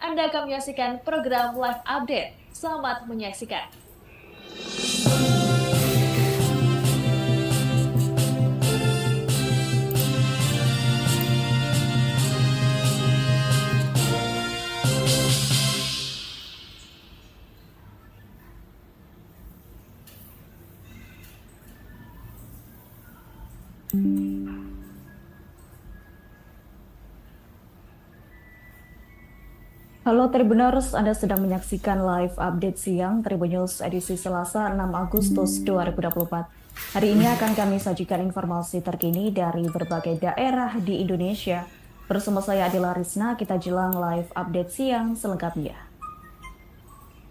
Anda akan menyaksikan program Live Update. Selamat menyaksikan. Halo Tribuners, Anda sedang menyaksikan live update siang Tribunnews edisi Selasa 6 Agustus 2024. Hari ini akan kami sajikan informasi terkini dari berbagai daerah di Indonesia. Bersama saya Adila Risna, kita jelang live update siang selengkapnya.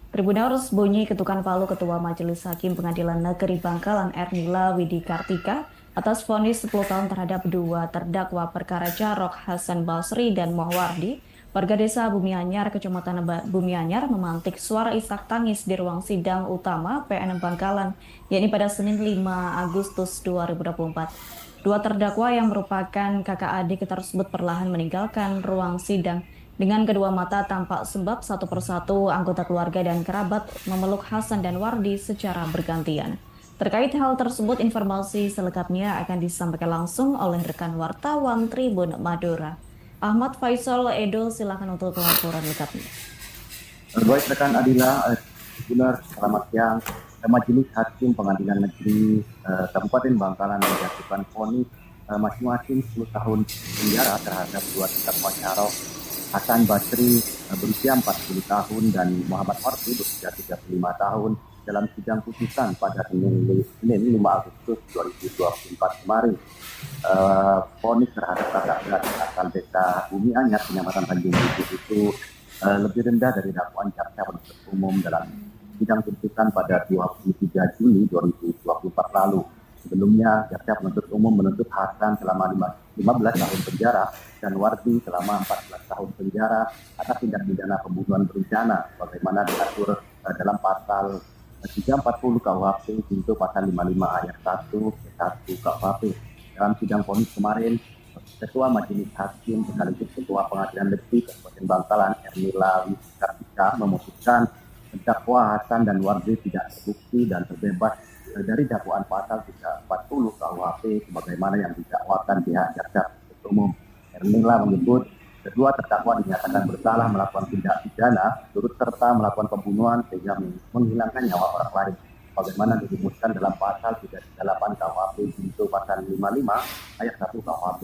Tribunnews, bunyi ketukan palu Ketua Majelis Hakim Pengadilan Negeri Bangkalan Ernila Widi Kartika atas vonis 10 tahun terhadap dua terdakwa perkara Jarok Hasan Basri dan Muhwardi. Warga desa Bumi Anyar, Kecamatan Bumi Anyar memantik suara isak tangis di ruang sidang utama PN Bangkalan, yakni pada Senin 5 Agustus 2024. Dua terdakwa yang merupakan kakak adik tersebut perlahan meninggalkan ruang sidang. Dengan kedua mata tampak sebab satu persatu anggota keluarga dan kerabat memeluk Hasan dan Wardi secara bergantian. Terkait hal tersebut, informasi selengkapnya akan disampaikan langsung oleh rekan wartawan Tribun Madura. Ahmad Faisal Edo, silakan untuk laporan lengkapnya. Baik rekan Adila, benar, selamat siang. Majelis Hakim Pengadilan Negeri Kabupaten Bangkalan menjatuhkan vonis masing-masing 10 tahun penjara terhadap dua terdakwa Jarok Hasan Basri berusia 40 tahun dan Muhammad Wardi berusia 35 tahun dalam sidang putusan pada Senin 5 Agustus 2024 kemarin. Vonis terhadap kakak beradik asal desa Bumi Anyar, Kecamatan Tanjung Bukit itu lebih rendah dari dakwaan jaksa penuntut umum dalam sidang tuntutan pada 23 Juni 2024 lalu. Sebelumnya, jaksa penuntut umum menuntut Hasan selama 15 tahun penjara dan Wardi selama 14 tahun penjara atas tindak pidana pembunuhan berencana, bagaimana diatur dalam pasal 340 KUHP junto pasal 55 ayat 1 KUHP. Dalam sidang vonis kemarin, Ketua Majelis Hakim sekaligus Ketua Pengadilan Negeri Kabupaten Bangkalan Ernila Widi Kartika memutuskan terdakwa Hasan dan Wardi tidak terbukti dan terbebas dari dakwaan pasal 340 KUHP sebagaimana yang didakwakan pihak jaksa penuntut umum. Ernila menyebut kedua terdakwa dinyatakan bersalah melakukan tindak pidana turut serta melakukan pembunuhan sehingga menghilangkan nyawa orang lain, bagaimana dirumuskan dalam pasal 338 KUHP junto pasal 55 ayat 1 KUHP.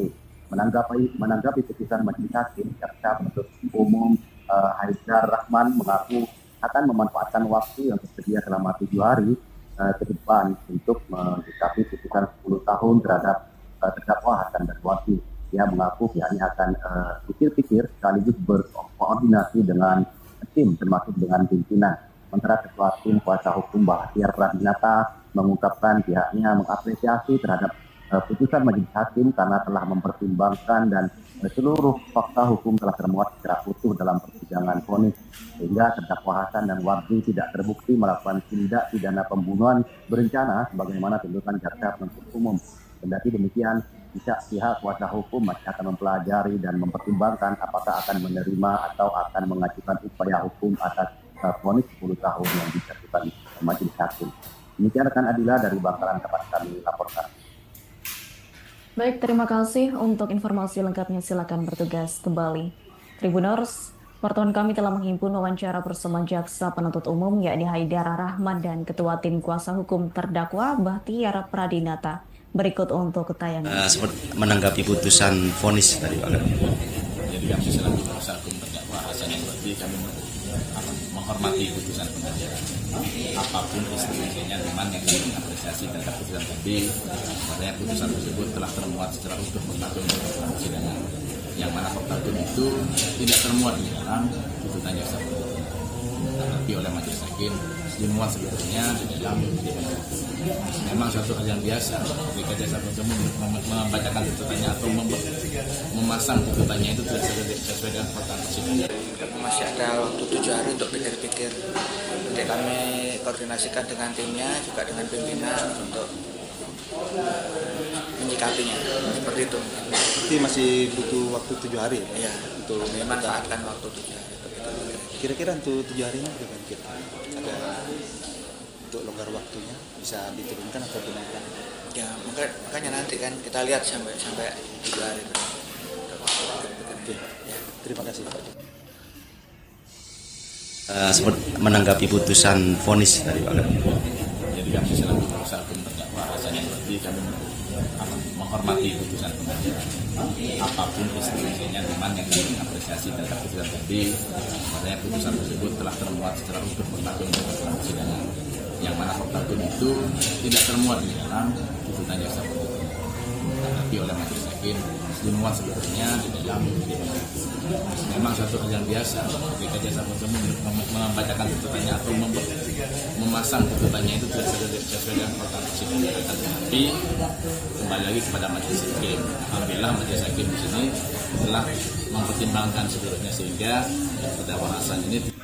Menanggapi putusan Majelis Hakim, jaksa penuntut umum Haidar Rahman mengaku akan memanfaatkan waktu yang tersedia selama 7 hari ke depan untuk menyikapi putusan 10 tahun terhadap terdakwa Hasan dan Wardi. Dia mengaku pihaknya akan pikir-pikir sekaligus berkoordinasi dengan tim termasuk dengan pimpinan. Sementara Ketua Tim Kuasa Hukum Bahtiar Pradinata mengungkapkan pihaknya mengapresiasi terhadap putusan Majelis Hakim karena telah mempertimbangkan dan seluruh fakta hukum telah termuat secara utuh dalam persidangan vonis sehingga terdakwa Hasan dan Wardi tidak terbukti melakukan tindak pidana pembunuhan berencana sebagaimana tuntutan jaksa penuntut umum. Kendati demikian, pihak kuasa hukum masih akan mempelajari dan mempertimbangkan apakah akan menerima atau akan mengajukan upaya hukum atas vonis 10 tahun yang dijatuhkan Majelis Hakim. Demikian rekan Adila dari Bangkalan dapat kami laporkan. Baik, terima kasih. Untuk informasi lengkapnya silakan bertugas kembali. Tribuners, wartawan kami telah menghimpun wawancara bersama jaksa penuntut umum yakni Haidar Rahman dan Ketua Tim Kuasa Hukum terdakwa Bahtiar Pradinata. Berikut untuk ketayangan. Menanggapi putusan vonis tadi Pak. Jadi kami selaku kuasa hukum terdakwa Hasan dan Wardi, kami menghormati putusan pengadilan. Apapun instrumennya, memang yang kami apresiasi terhadap putusan tadi, katanya putusan tersebut telah termuat secara utuh mengatur dalam persidangan, yang mana fakta hukum itu tidak termuat di dalam putusan jaksa penuntut umum, tetapi oleh majelis hakim dimuat sebetulnya di dalam pidana. Memang suatu hal yang biasa ketika jaksa penuntut umum membacakan tuntutannya atau memasang tuntutannya itu tidak sesuai dengan fakta persidangan. Masih ada waktu 7 hari untuk pikir-pikir. Nanti kami koordinasikan dengan timnya, juga dengan pimpinan untuk menyikapinya. Seperti itu. Jadi masih butuh waktu 7 hari? Iya, untuk memanfaatkan waktu 7 hari. Kira-kira untuk 7 hari ini bagaimana kita? Ada untuk longgar waktunya bisa diturunkan atau dinaikkan? Ya makanya nanti kan kita lihat sampai 3 hari. Oke, terima kasih Pak. Seperti menanggapi putusan vonis tadi Pak. Jadi kami selaku kuasa hukum terdakwa Hasan Al-Banti kami akan menghormati putusan pengadilan. Apapun instrumennya teman yang kami apresiasi terhadap putusan tadi, makanya putusan tersebut telah termuat secara utuh berlaku dalam persidangan. Yang mana fakta hukum itu tidak termuat di dalam tuntutan jaksa penuntut umum, tetapi oleh majelis hakim dimuat sebetulnya di dalam memang suatu hal yang biasa ketika jaksa penuntut umum membacakan tuntutannya atau memasang tuntutannya itu tidak sesuai dengan fakta persidangan. Tetapi kembali lagi kepada majelis hakim. Alhamdulillah majelis hakim di sini telah mempertimbangkan seluruhnya sehingga terdakwa Hasan ini.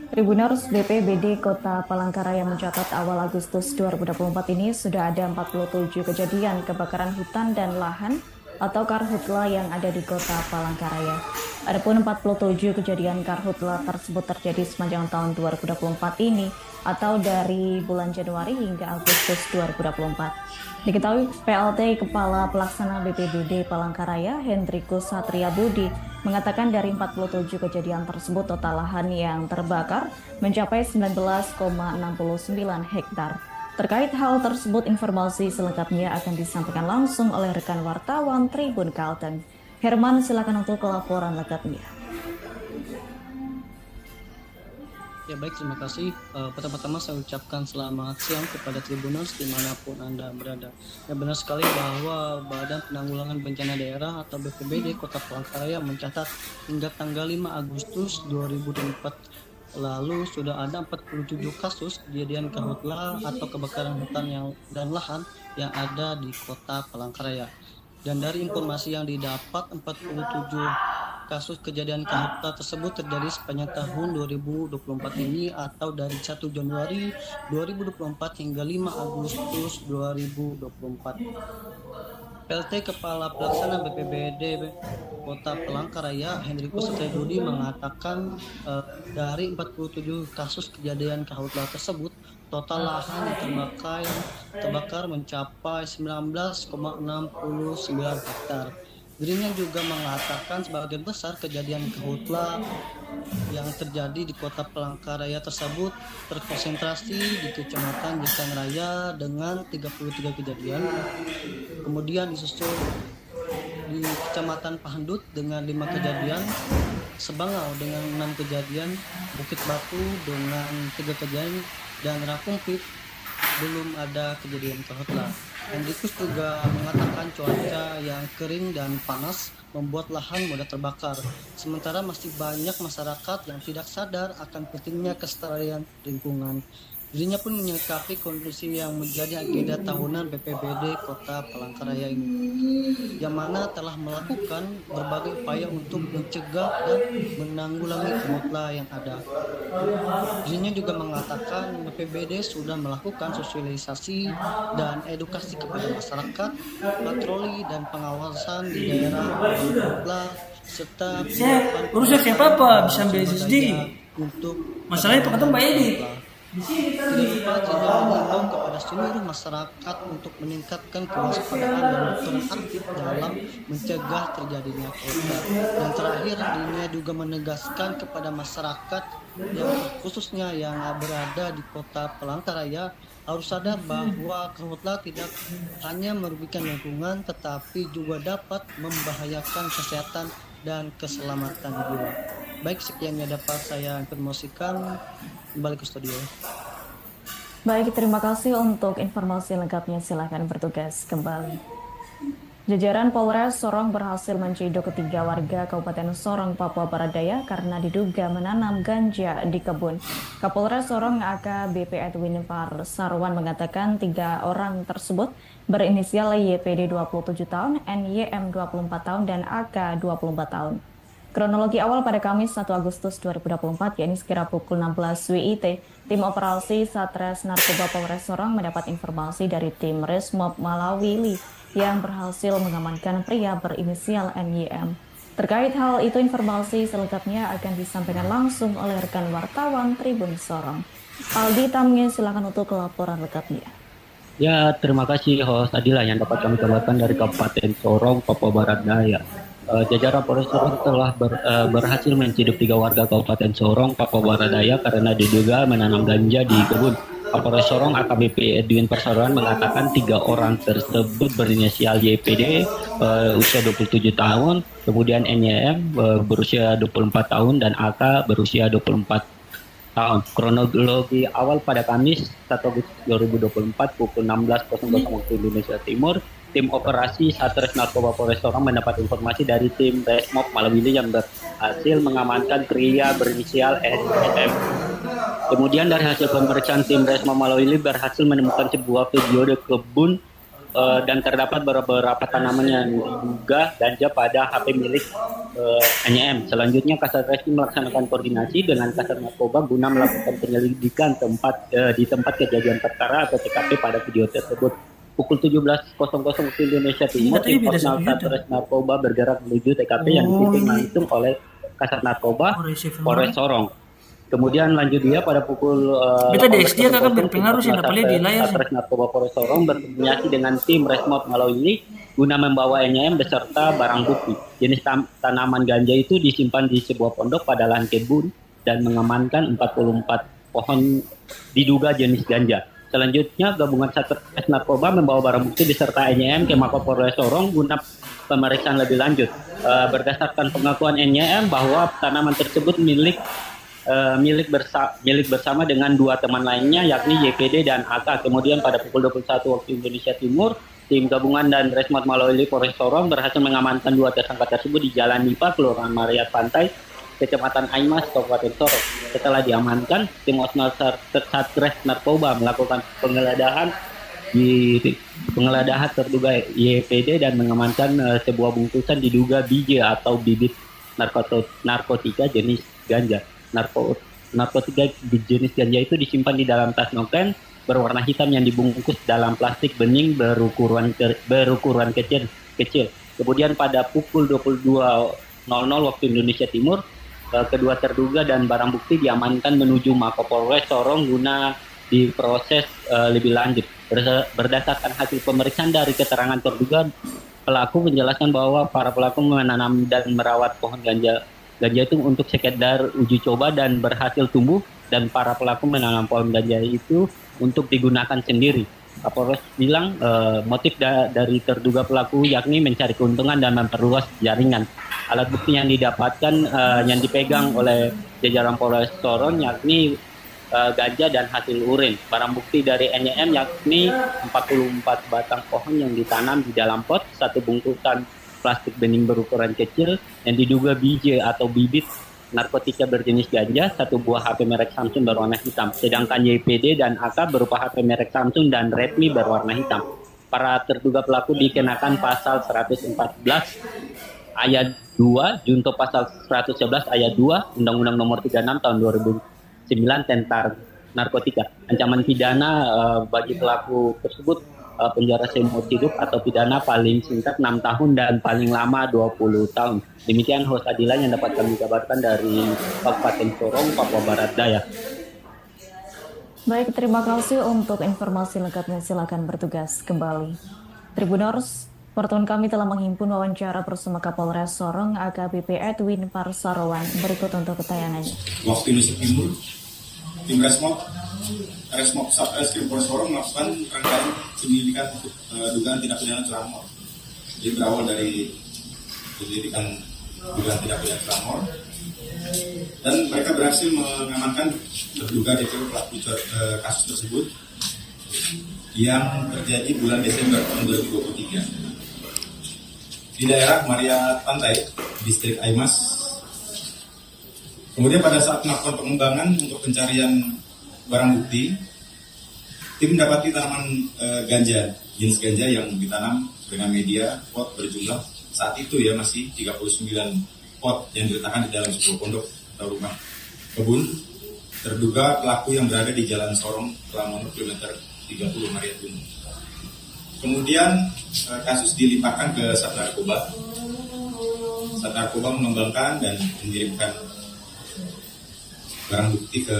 Tribuners BPBD Kota Palangkaraya mencatat awal Agustus 2024 ini sudah ada 47 kejadian kebakaran hutan dan lahan atau karhutla yang ada di Kota Palangkaraya. Adapun 47 kejadian karhutla tersebut terjadi sepanjang tahun 2024 ini atau dari bulan Januari hingga Agustus 2024. Diketahui PLT Kepala Pelaksana BPBD Palangkaraya Hendrikus Satria Budi mengatakan dari 47 kejadian tersebut total lahan yang terbakar mencapai 19,69 hektar. Terkait hal tersebut, informasi selengkapnya akan disampaikan langsung oleh rekan wartawan Tribun Kalteng. Herman, silakan untuk laporan lengkapnya. Ya baik, terima kasih. Pertama-tama saya ucapkan selamat siang kepada Tribuners dimanapun Anda berada. Ya benar sekali bahwa Badan Penanggulangan Bencana Daerah atau BPBD Kota Palangkaraya mencatat hingga tanggal 5 Agustus 2024 lalu sudah ada 47 kasus kejadian karhutla atau kebakaran hutan dan lahan yang ada di Kota Palangkaraya. Dan dari informasi yang didapat, 47 kasus kejadian karhutla tersebut terjadi sepanjang tahun 2024 ini atau dari 1 Januari 2024 hingga 5 Agustus 2024. PLT Kepala Pelaksana BPBD Kota Palangkaraya Hendrikus Satria Budi mengatakan dari 47 kasus kejadian karhutla tersebut total lahan yang terbakar mencapai 19,69 hektar. Dirinya juga mengatakan sebagian besar kejadian karhutla yang terjadi di Kota Palangkaraya tersebut terkonsentrasi di Kecamatan Jekang Raya dengan 33 kejadian, kemudian disusul di Kecamatan Pahandut dengan 5 kejadian, Sebangau dengan 6 kejadian, Bukit Batu dengan 3 kejadian, dan Rakumpit belum ada kejadian karhutla. Hendrikus juga mengatakan cuaca yang kering dan panas membuat lahan mudah terbakar. Sementara masih banyak masyarakat yang tidak sadar akan pentingnya kelestarian lingkungan. Dirinya pun menyikapi kondisi yang menjadi agenda tahunan BPBD Kota Palangkaraya ini, yang mana telah melakukan berbagai upaya untuk mencegah dan menanggulangi karhutla yang ada. Dirinya juga mengatakan BPBD sudah melakukan sosialisasi dan edukasi kepada masyarakat, patroli dan pengawasan di daerah karhutla serta urusan siapa apa bisa ambil sendiri. Untuk Masalahnya Pak Ketum Pak Edi. tidak lupa juga mengimbau kepada seluruh masyarakat untuk meningkatkan kewaspadaan dan berperan aktif dalam mencegah terjadinya karhutla. Dan terakhir, dirinya juga menegaskan kepada masyarakat yang khususnya yang berada di Kota Palangkaraya harus sadar bahwa karhutla tidak hanya merugikan lingkungan tetapi juga dapat membahayakan kesehatan dan keselamatan jiwa. Baik, sekian yang dapat saya informasikan. Kembali ke studio. Baik, terima kasih untuk informasi lengkapnya. Silakan bertugas kembali. Jajaran Polres Sorong berhasil menciduk ketiga warga Kabupaten Sorong, Papua Barat Daya karena diduga menanam ganja di kebun. Kapolres Sorong AKBP Edwin Parsarwan mengatakan 3 orang tersebut berinisial YPD 27 tahun, NYM 24 tahun, dan AK 24 tahun. Kronologi awal pada Kamis 1 Agustus 2024, yakni sekira pukul 16 WIT, tim operasi Satres Narkoba Polres Sorong mendapat informasi dari tim Resmob Malawili yang berhasil mengamankan pria berinisial NYM. Terkait hal itu, informasi selengkapnya akan disampaikan langsung oleh rekan wartawan Tribun Sorong. Aldi Tamge, silakan untuk laporan lengkapnya. Ya, terima kasih host Adila yang dapat kami kabarkan dari Kabupaten Sorong, Papua Barat Daya. Jajaran Polres Sorong telah berhasil menciduk 3 warga Kabupaten Sorong, Papua Barat Daya karena diduga menanam ganja di kebun. Kapolres Sorong AKBP Edwin Persaruan mengatakan 3 orang tersebut berinisial YPD usia 27 tahun, kemudian NYM berusia 24 tahun dan AK berusia 24 tahun. Kronologi awal pada Kamis 1 Agustus 2024 pukul 16.00 waktu Indonesia Timur, tim operasi Satres Narkoba Polres Sorong mendapat informasi dari tim Resmob Malawili yang berhasil mengamankan pria berinisial NM. Kemudian dari hasil pemeriksaan tim Resmob Malawili berhasil menemukan sebuah video di kebun dan terdapat beberapa tanaman yang diduga ganja pada HP milik NYM. Selanjutnya Kasat Reskrim melaksanakan koordinasi dengan Kasat Narkoba guna melakukan penyelidikan di tempat kejadian perkara atau TKP pada video tersebut. Pukul 17.00 waktu Indonesia Timur, tim personal Satres Narkoba bergerak menuju TKP yang dipimpin langsung oleh Kasat Narkoba Polres Sorong. Kemudian lanjut dia pada pukul dia akan berpengaruh sih di layar. Satres Narkoba Polres Sorong berkoordinasi dengan tim Resmob Malawili guna membawa NYM beserta barang bukti. Jenis tanaman ganja itu disimpan di sebuah pondok pada lahan kebun dan mengamankan 44 pohon diduga jenis ganja. Selanjutnya gabungan Satres Narkoba membawa barang bukti beserta NYM ke Mapolres Sorong guna pemeriksaan lebih lanjut. Berdasarkan pengakuan NYM bahwa tanaman tersebut milik bersama dengan 2 teman lainnya yakni YPD dan AK. Kemudian pada pukul 21 waktu Indonesia Timur, tim gabungan dan Resmob Malawili Polres Sorong berhasil mengamankan 2 tersangka tersebut di Jalan Nipa, Kelurahan Mariat Pantai, Kecamatan Aimas, Kabupaten Sorong. Setelah diamankan, tim Osmal Satres Narkoba melakukan penggeledahan terduga YPD dan mengamankan sebuah bungkusan diduga biji atau bibit narkotika jenis ganja. Narkotika jenis ganja itu disimpan di dalam tas noken berwarna hitam yang dibungkus dalam plastik bening berukuran kecil. Kemudian pada pukul 22.00 waktu Indonesia Timur, kedua terduga dan barang bukti diamankan menuju Mapolres Sorong guna diproses lebih lanjut. Berdasarkan hasil pemeriksaan dari keterangan terduga, pelaku menjelaskan bahwa para pelaku menanam dan merawat pohon ganja itu untuk sekedar uji coba dan berhasil tumbuh, dan para pelaku menanam pohon ganja itu untuk digunakan sendiri. Kapolres bilang motif dari terduga pelaku yakni mencari keuntungan dan memperluas jaringan. Alat bukti yang didapatkan yang dipegang oleh jajaran Polres Sorong yakni ganja dan hasil urin. Barang bukti dari NYM yakni 44 batang pohon yang ditanam di dalam pot, 1 bungkusan plastik bening berukuran kecil yang diduga biji atau bibit narkotika berjenis ganja, 1 buah HP merek Samsung berwarna hitam. Sedangkan YPD dan AK berupa HP merek Samsung dan Redmi berwarna hitam. Para terduga pelaku dikenakan pasal 114 ayat 2, junto pasal 111 ayat 2 Undang-Undang Nomor 36 tahun 2009 tentang narkotika. Ancaman pidana bagi pelaku tersebut penjara seumur hidup atau pidana paling singkat 6 tahun dan paling lama 20 tahun. Demikian host Adila yang dapat kami kabarkan dari Kabupaten Sorong, Papua Barat Daya. Baik, terima kasih untuk informasi lengkapnya. Silakan bertugas kembali. Tribuners, pertemuan kami telah menghimpun wawancara bersama Kapolres Sorong AKBP Edwin Parsarowan. Berikut untuk tayangannya. Waktu Indonesia Timur, tim Resmob Satreskrim Polres Sorong melakukan rangkaian penyelidikan untuk dugaan tindak pidana curanmor. Jadi berawal dari penyelidikan dugaan tindak pidana curanmor, dan mereka berhasil mengamankan terduga DPO pelaku kasus tersebut yang terjadi bulan Desember tahun 2023 di daerah Maria Pantai, distrik Aimas. Kemudian pada saat melakukan pengembangan untuk pencarian barang bukti, tim mendapati tanaman ganja, jenis ganja yang ditanam dengan media pot berjumlah saat itu ya masih 39 pot yang diletakkan di dalam sebuah pondok atau rumah kebun. Terduga pelaku yang berada di Jalan Sorong, Kelamono, kilometer 30 Mariat Gunung. Kemudian kasus dilimpahkan ke Sat Narkoba narkoba mengembangkan dan mengirimkan barang bukti ke.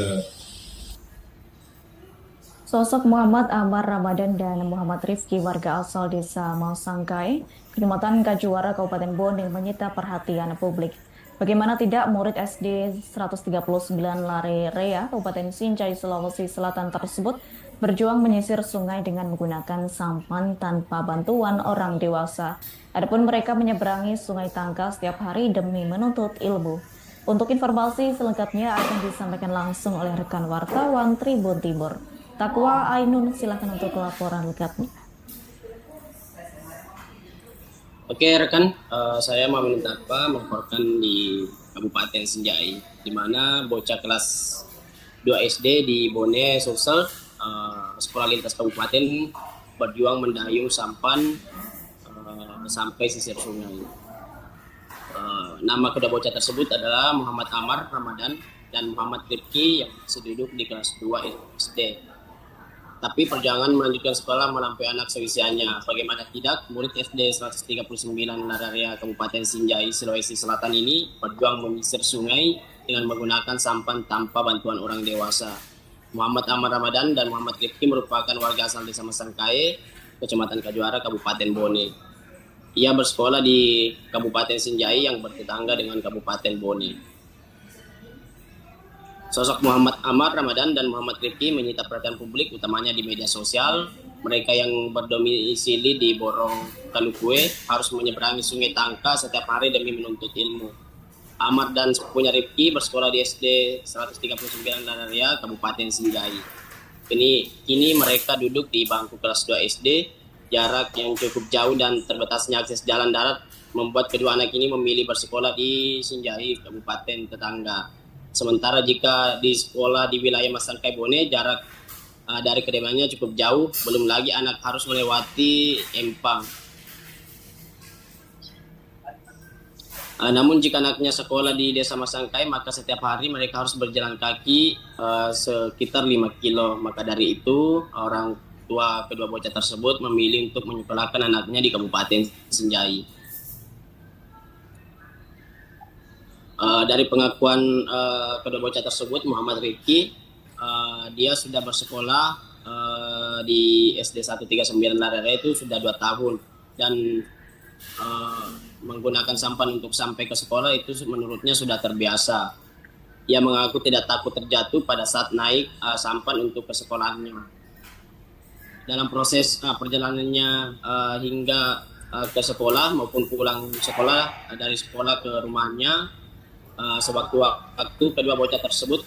Sosok Muhammad Amar Ramadan dan Muhammad Rifki, warga asal desa Mausangkai, Kecamatan Kajuara, Kabupaten Bone, menyita perhatian publik. Bagaimana tidak, murid SD 139 Lare Rea, Kabupaten Sinjai, Sulawesi Selatan tersebut berjuang menyisir sungai dengan menggunakan sampan tanpa bantuan orang dewasa. Adapun mereka menyeberangi Sungai Tangka setiap hari demi menuntut ilmu. Untuk informasi selengkapnya akan disampaikan langsung oleh rekan wartawan Tribun Timur. Takwa Ainun, silakan untuk laporan lengkapnya. Oke rekan, saya Mamin Takwa melaporkan di Kabupaten Sinjai, di mana bocah kelas 2 SD di Bone Sulsel, sekolah lintas kabupaten, berjuang mendayung sampan sampai sisir sungai. Nama kedua bocah tersebut adalah Muhammad Amar Ramadan dan Muhammad Rifki yang seduduk di kelas 2 SD. Tapi perjuangan melanjutkan sekolah melampaui anak seusianya. Bagaimana tidak, murid SD 139 Lararea Kabupaten Sinjai, Sulawesi Selatan ini berjuang menyisir sungai dengan menggunakan sampan tanpa bantuan orang dewasa. Muhammad Amar Ramadan dan Muhammad Rifki merupakan warga asal desa Masangkae, Kecamatan Kajuara, Kabupaten Bone. Ia bersekolah di Kabupaten Sinjai yang bertetangga dengan Kabupaten Bone. Sosok Muhammad Amar Ramadan dan Muhammad Rifki menyita perhatian publik, utamanya di media sosial. Mereka yang berdomisili di Borong Kalukue harus menyeberangi Sungai Tangka setiap hari demi menuntut ilmu. Amar dan sepupunya Rifki bersekolah di SD 139 Lararia, Kabupaten Sinjai. Kini mereka duduk di bangku kelas 2 SD. Jarak yang cukup jauh dan terbatasnya akses jalan darat membuat kedua anak ini memilih bersekolah di Sinjai, Kabupaten tetangga. Sementara jika di sekolah di wilayah Masangkai Bone, jarak dari kediamannya cukup jauh, belum lagi anak harus melewati empang. Namun jika anaknya sekolah di desa Masangkai, maka setiap hari mereka harus berjalan kaki sekitar 5 kilo. Maka dari itu, orang tua kedua bocah tersebut memilih untuk menyekolahkan anaknya di Kabupaten Sinjai. Dari pengakuan kedua bocah tersebut, Muhammad Rifki, dia sudah bersekolah di SD 139 Larare itu sudah 2 tahun dan menggunakan sampan untuk sampai ke sekolah itu menurutnya sudah terbiasa. Ia mengaku tidak takut terjatuh pada saat naik sampan untuk ke sekolahnya. Dalam proses perjalanannya hingga ke sekolah maupun pulang sekolah, dari sekolah ke rumahnya, sewaktu-waktu kedua bocah tersebut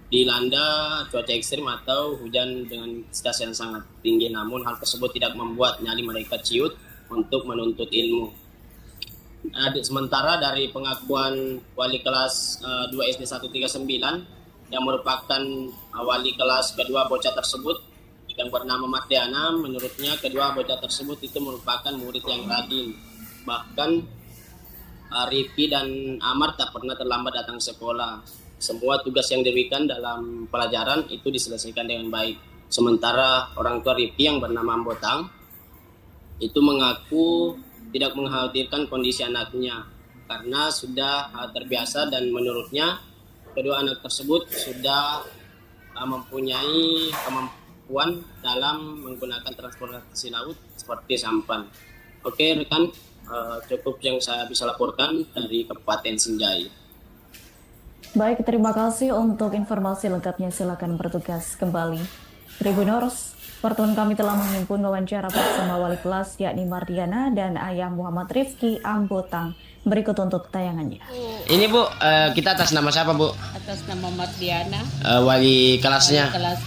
dilanda cuaca ekstrim atau hujan dengan intensitas yang sangat tinggi. Namun hal tersebut tidak membuat nyali mereka ciut untuk menuntut ilmu. Sementara dari pengakuan wali kelas 2 SD 139 yang merupakan wali kelas kedua bocah tersebut yang bernama Mardiana, menurutnya kedua bocah tersebut itu merupakan murid yang rajin. Bahkan Rifki dan Amar tak pernah terlambat datang sekolah. Semua tugas yang diberikan dalam pelajaran itu diselesaikan dengan baik. Sementara orang tua Rifki yang bernama Ambotang itu mengaku tidak mengkhawatirkan kondisi anaknya karena sudah terbiasa dan menurutnya kedua anak tersebut sudah mempunyai kemampuan dalam menggunakan transportasi laut seperti sampan. Oke rekan, cukup yang saya bisa laporkan dari Kabupaten Sinjai. Baik, terima kasih untuk informasi lengkapnya. Silakan bertugas kembali. Tribuners, pertemuan kami telah menghimpun wawancara bersama wali kelas yakni Mardiana dan ayah Muhammad Rifki Ambotang. Berikut untuk tayangannya. Ini Bu, kita atas nama siapa Bu? Atas nama Mardiana. Wali kelasnya? Wali kelas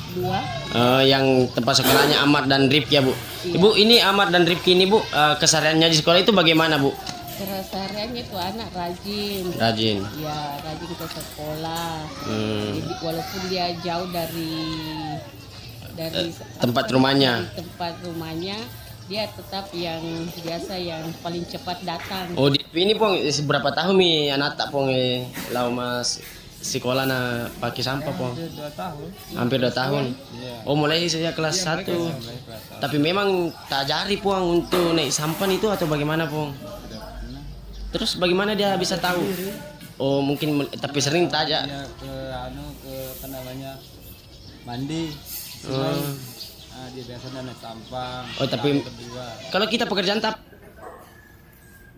2. Yang tempat sekolahnya Amar dan Rifki ya Bu? Iya. Ibu, ini Amar dan Rifki ini Bu, kesehariannya di sekolah itu bagaimana Bu? Kesehariannya itu anak rajin. Rajin? Ya, rajin ke sekolah. Jadi walaupun dia jauh dari tempat rumahnya. Dari tempat rumahnya, dia tetap yang biasa yang paling cepat datang. Oh, ini Pong, seberapa tahun nih anak tak Pong lau Mas? sekolah na pakai sampah po? Hampir 2 tahun. Hampir 2 tahun. Iya. Oh, mulai sejak kelas Iya, 1. mulai kelas 1. Tapi memang tak ajari puang untuk naik sampah itu atau bagaimana puang? Terus bagaimana dia bisa tahu? Oh, mungkin tapi sering tajak. Dia ke apa namanya? Mandi. Dia biasanya naik sampah. Oh, tapi kalau kita pekerjaan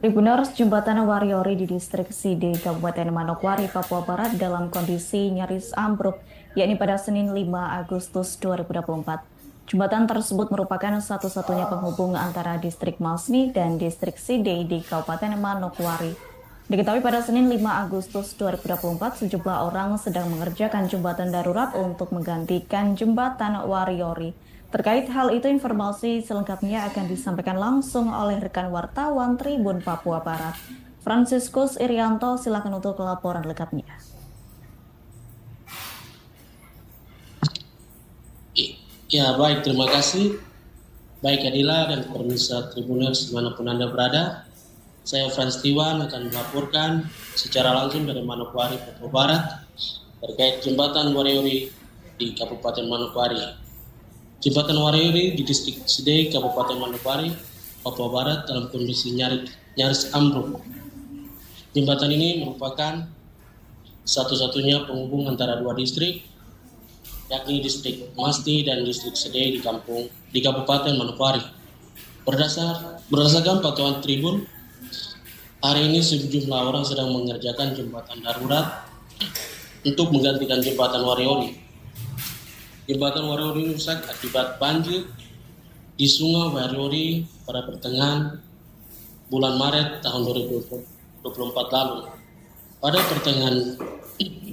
Tribuners, jembatan Wariori di distrik Side, Kabupaten Manokwari, Papua Barat dalam kondisi nyaris ambruk, yakni pada Senin 5 Agustus 2024. Jembatan tersebut merupakan satu-satunya penghubung antara distrik Masni dan distrik Side di Kabupaten Manokwari. Diketahui pada Senin 5 Agustus 2024, sejumlah orang sedang mengerjakan jembatan darurat untuk menggantikan jembatan Wariori. Terkait hal itu, informasi selengkapnya akan disampaikan langsung oleh rekan wartawan Tribun Papua Barat. Franciscus Irianto, silakan untuk laporan lengkapnya. Ya, baik, terima kasih. Baik Adila dan pemirsa Tribuners dimanapun Anda berada. Saya Frans Tiwan akan melaporkan secara langsung dari Manokwari, Papua Barat terkait jembatan Wariori di Kabupaten Manokwari. Jembatan Wariori di distrik Side, Kabupaten Manokwari, Papua Barat dalam kondisi nyaris ambruk. Jembatan ini merupakan satu-satunya penghubung antara 2 distrik, yakni distrik Masni dan distrik Side di Kabupaten Manokwari. Berdasarkan pantauan Tribun, hari ini sejumlah orang sedang mengerjakan jembatan darurat untuk menggantikan jembatan Wariori. Jembatan Wariori rusak akibat banjir di Sungai Wariori pada pertengahan bulan Maret tahun 2024 lalu. Pada pertengahan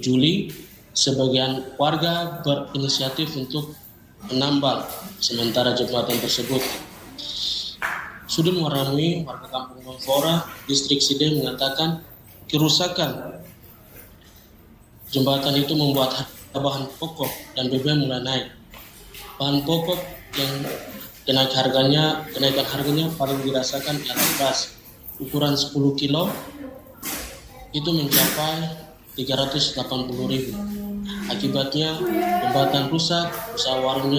Juli, sebagian warga berinisiatif untuk menambal sementara jembatan tersebut. Sudin Waramui, warga kampung Mongfora, distrik Side mengatakan kerusakan jembatan itu membuat bahan pokok dan BBM mulai naik. Bahan pokok yang kenaikan harganya paling dirasakan ialah beras ukuran 10 kilo itu mencapai 380.000. Akibatnya jembatan rusak, usaha warung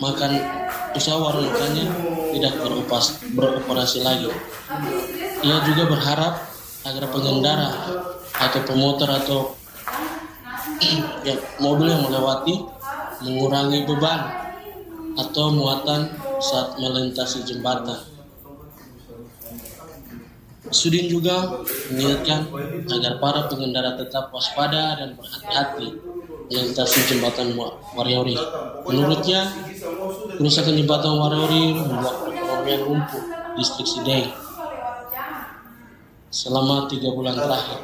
makannya tidak beroperasi lagi. Ia juga berharap agar pengendara atau pemotor atau mobil yang melewati mengurangi beban atau muatan saat melintasi jembatan. Sudin juga mengingatkan agar para pengendara tetap waspada dan berhati-hati melintasi jembatan Wariori. Menurutnya, kerusakan jembatan Wariori membuat perekonomian lumpuh distrik Side. Selama 3 bulan terakhir,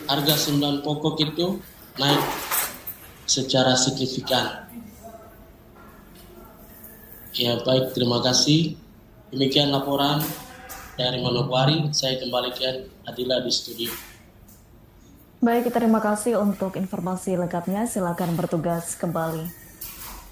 harga 9 pokok itu naik secara signifikan. Ya, baik, terima kasih. Demikian laporan dari Manokwari. Saya kembalikan Adila di studio. Baik, terima kasih untuk informasi lengkapnya. Silakan bertugas kembali.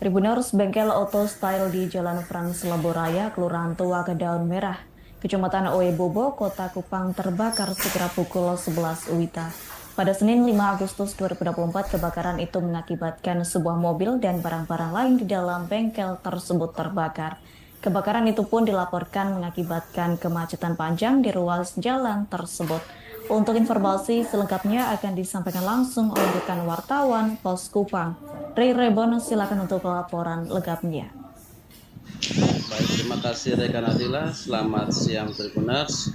Tribuners, bengkel Auto Style di Jalan Frans Lamboraya, Kelurahan Tua Kedaun Merah, Kecamatan Oebobo, Kota Kupang terbakar sekira pukul 11 WITA. Pada Senin 5 Agustus 2024, kebakaran itu mengakibatkan sebuah mobil dan barang-barang lain di dalam bengkel tersebut terbakar. Kebakaran itu pun dilaporkan mengakibatkan kemacetan panjang di ruas jalan tersebut. Untuk informasi selengkapnya akan disampaikan langsung oleh rekan wartawan Pos Kupang. Ray Rebon, silakan untuk laporan lengkapnya. Baik, terima kasih rekan Adila. Selamat siang Tribuners.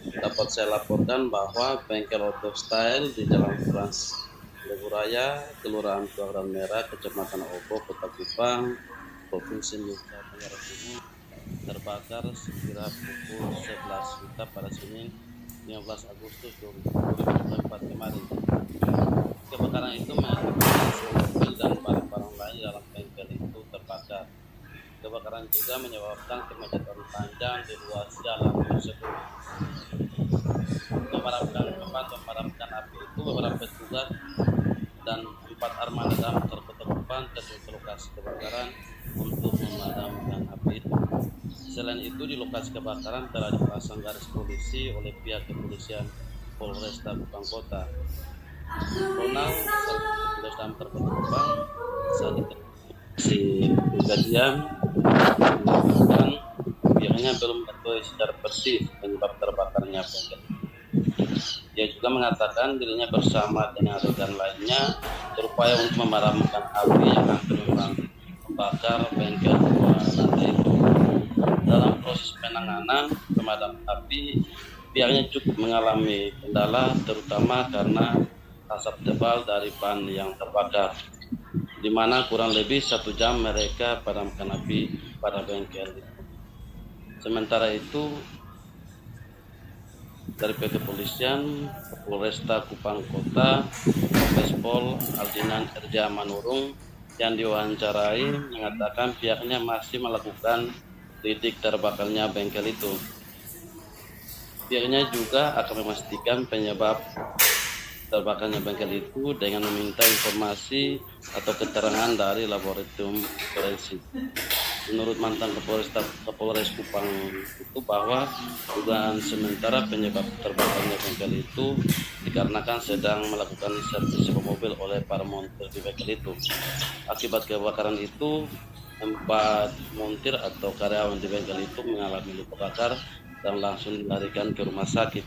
Dapat saya laporkan bahwa bengkel Auto Style di Jalan Frans Lamboraya, Kelurahan Tua Kedaun Merah, Kecamatan Obo, Kota Kupang, Provinsi Nusa Tenggara Timur terbakar sekira pukul 11 WITA pada Senin 15 Agustus 2024 kemarin. Kebakaran itu mengakibatkan sebuah mobil dan barang-barang lain dalam bengkel itu terbakar. Kebakaran juga menyebabkan kemacetan panjang di ruas jalan tersebut. Memadamkan api itu beberapa petugas dan 4 armada damkar Kota Kupang terjun ke lokasi kebakaran untuk memadamkan api itu. Selain itu, di lokasi kebakaran telah dipasang garis polisi oleh pihak kepolisian Polresta Kupang Kota. Ronald sudah sampai ke Jombang saat itu si kejadian dan pihaknya belum mengetahui secara persis penyebab terbakarnya bengkel. Dia juga mengatakan dirinya bersama dengan rekan lainnya berupaya untuk memadamkan api yang hampir membakar bengkel dua lantai itu. Dalam proses penanganan pemadam api, pihaknya cukup mengalami kendala terutama karena asap tebal dari ban yang terbakar, di mana kurang lebih 1 jam mereka padamkan api pada bengkel itu. Sementara itu, dari pihak kepolisian, Polresta Kupang Kota, Kombes Pol Aldinan Erja Manurung yang diwawancarai mengatakan pihaknya masih melakukan lidik terbakarnya bengkel itu. Pihaknya juga akan memastikan penyebab terbakarnya bengkel itu dengan meminta informasi atau keterangan dari laboratorium forensik. Menurut mantan Kapolres Kupang itu bahwa dugaan sementara penyebab terbakarnya bengkel itu dikarenakan sedang melakukan servis mobil oleh para montir di bengkel itu. Akibat kebakaran itu 4 montir atau karyawan di bengkel itu mengalami luka bakar dan langsung dilarikan ke rumah sakit.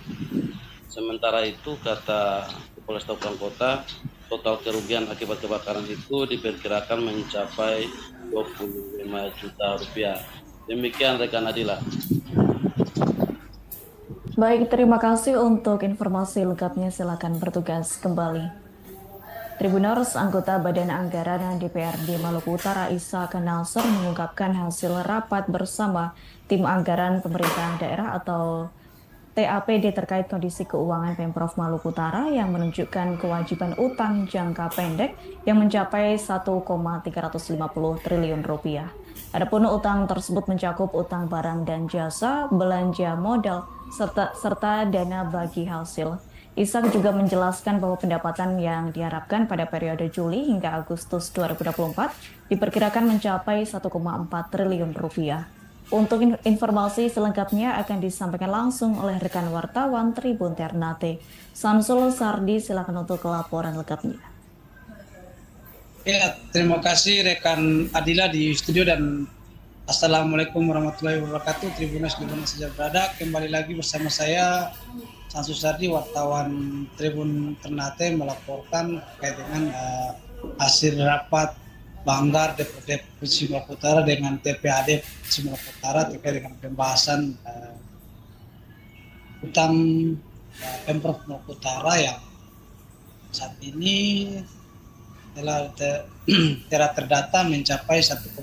Sementara itu, kata Polresta Kupang Kota, total kerugian akibat kebakaran itu diperkirakan mencapai 25 juta rupiah. Demikian rekan Adila. Baik, terima kasih untuk informasi lengkapnya. Silakan bertugas kembali. Tribuners, anggota Badan Anggaran DPRD Maluku Utara Ishak Nasr mengungkapkan hasil rapat bersama tim anggaran pemerintah daerah atau TAPD terkait kondisi keuangan Pemprov Maluku Utara yang menunjukkan kewajiban utang jangka pendek yang mencapai 1,350 triliun rupiah. Adapun utang tersebut mencakup utang barang dan jasa, belanja modal, serta dana bagi hasil. Ishak juga menjelaskan bahwa pendapatan yang diharapkan pada periode Juli hingga Agustus 2024 diperkirakan mencapai 1,4 triliun rupiah. Untuk informasi selengkapnya akan disampaikan langsung oleh rekan wartawan Tribun Ternate. Samsul Sardi, silakan untuk laporan lengkapnya. Ya, terima kasih rekan Adila di studio dan Assalamualaikum warahmatullahi wabarakatuh. Tribuners di mana saja berada, kembali lagi bersama saya Samsul Sardi, wartawan Tribun Ternate melaporkan terkait dengan hasil rapat Banggar DPRD Provinsi Maluku Utara dengan TPAD Provinsi Maluku Utara terkait dengan pembahasan utang Pemprov Maluku Utara yang saat ini telah terdata mencapai 1,9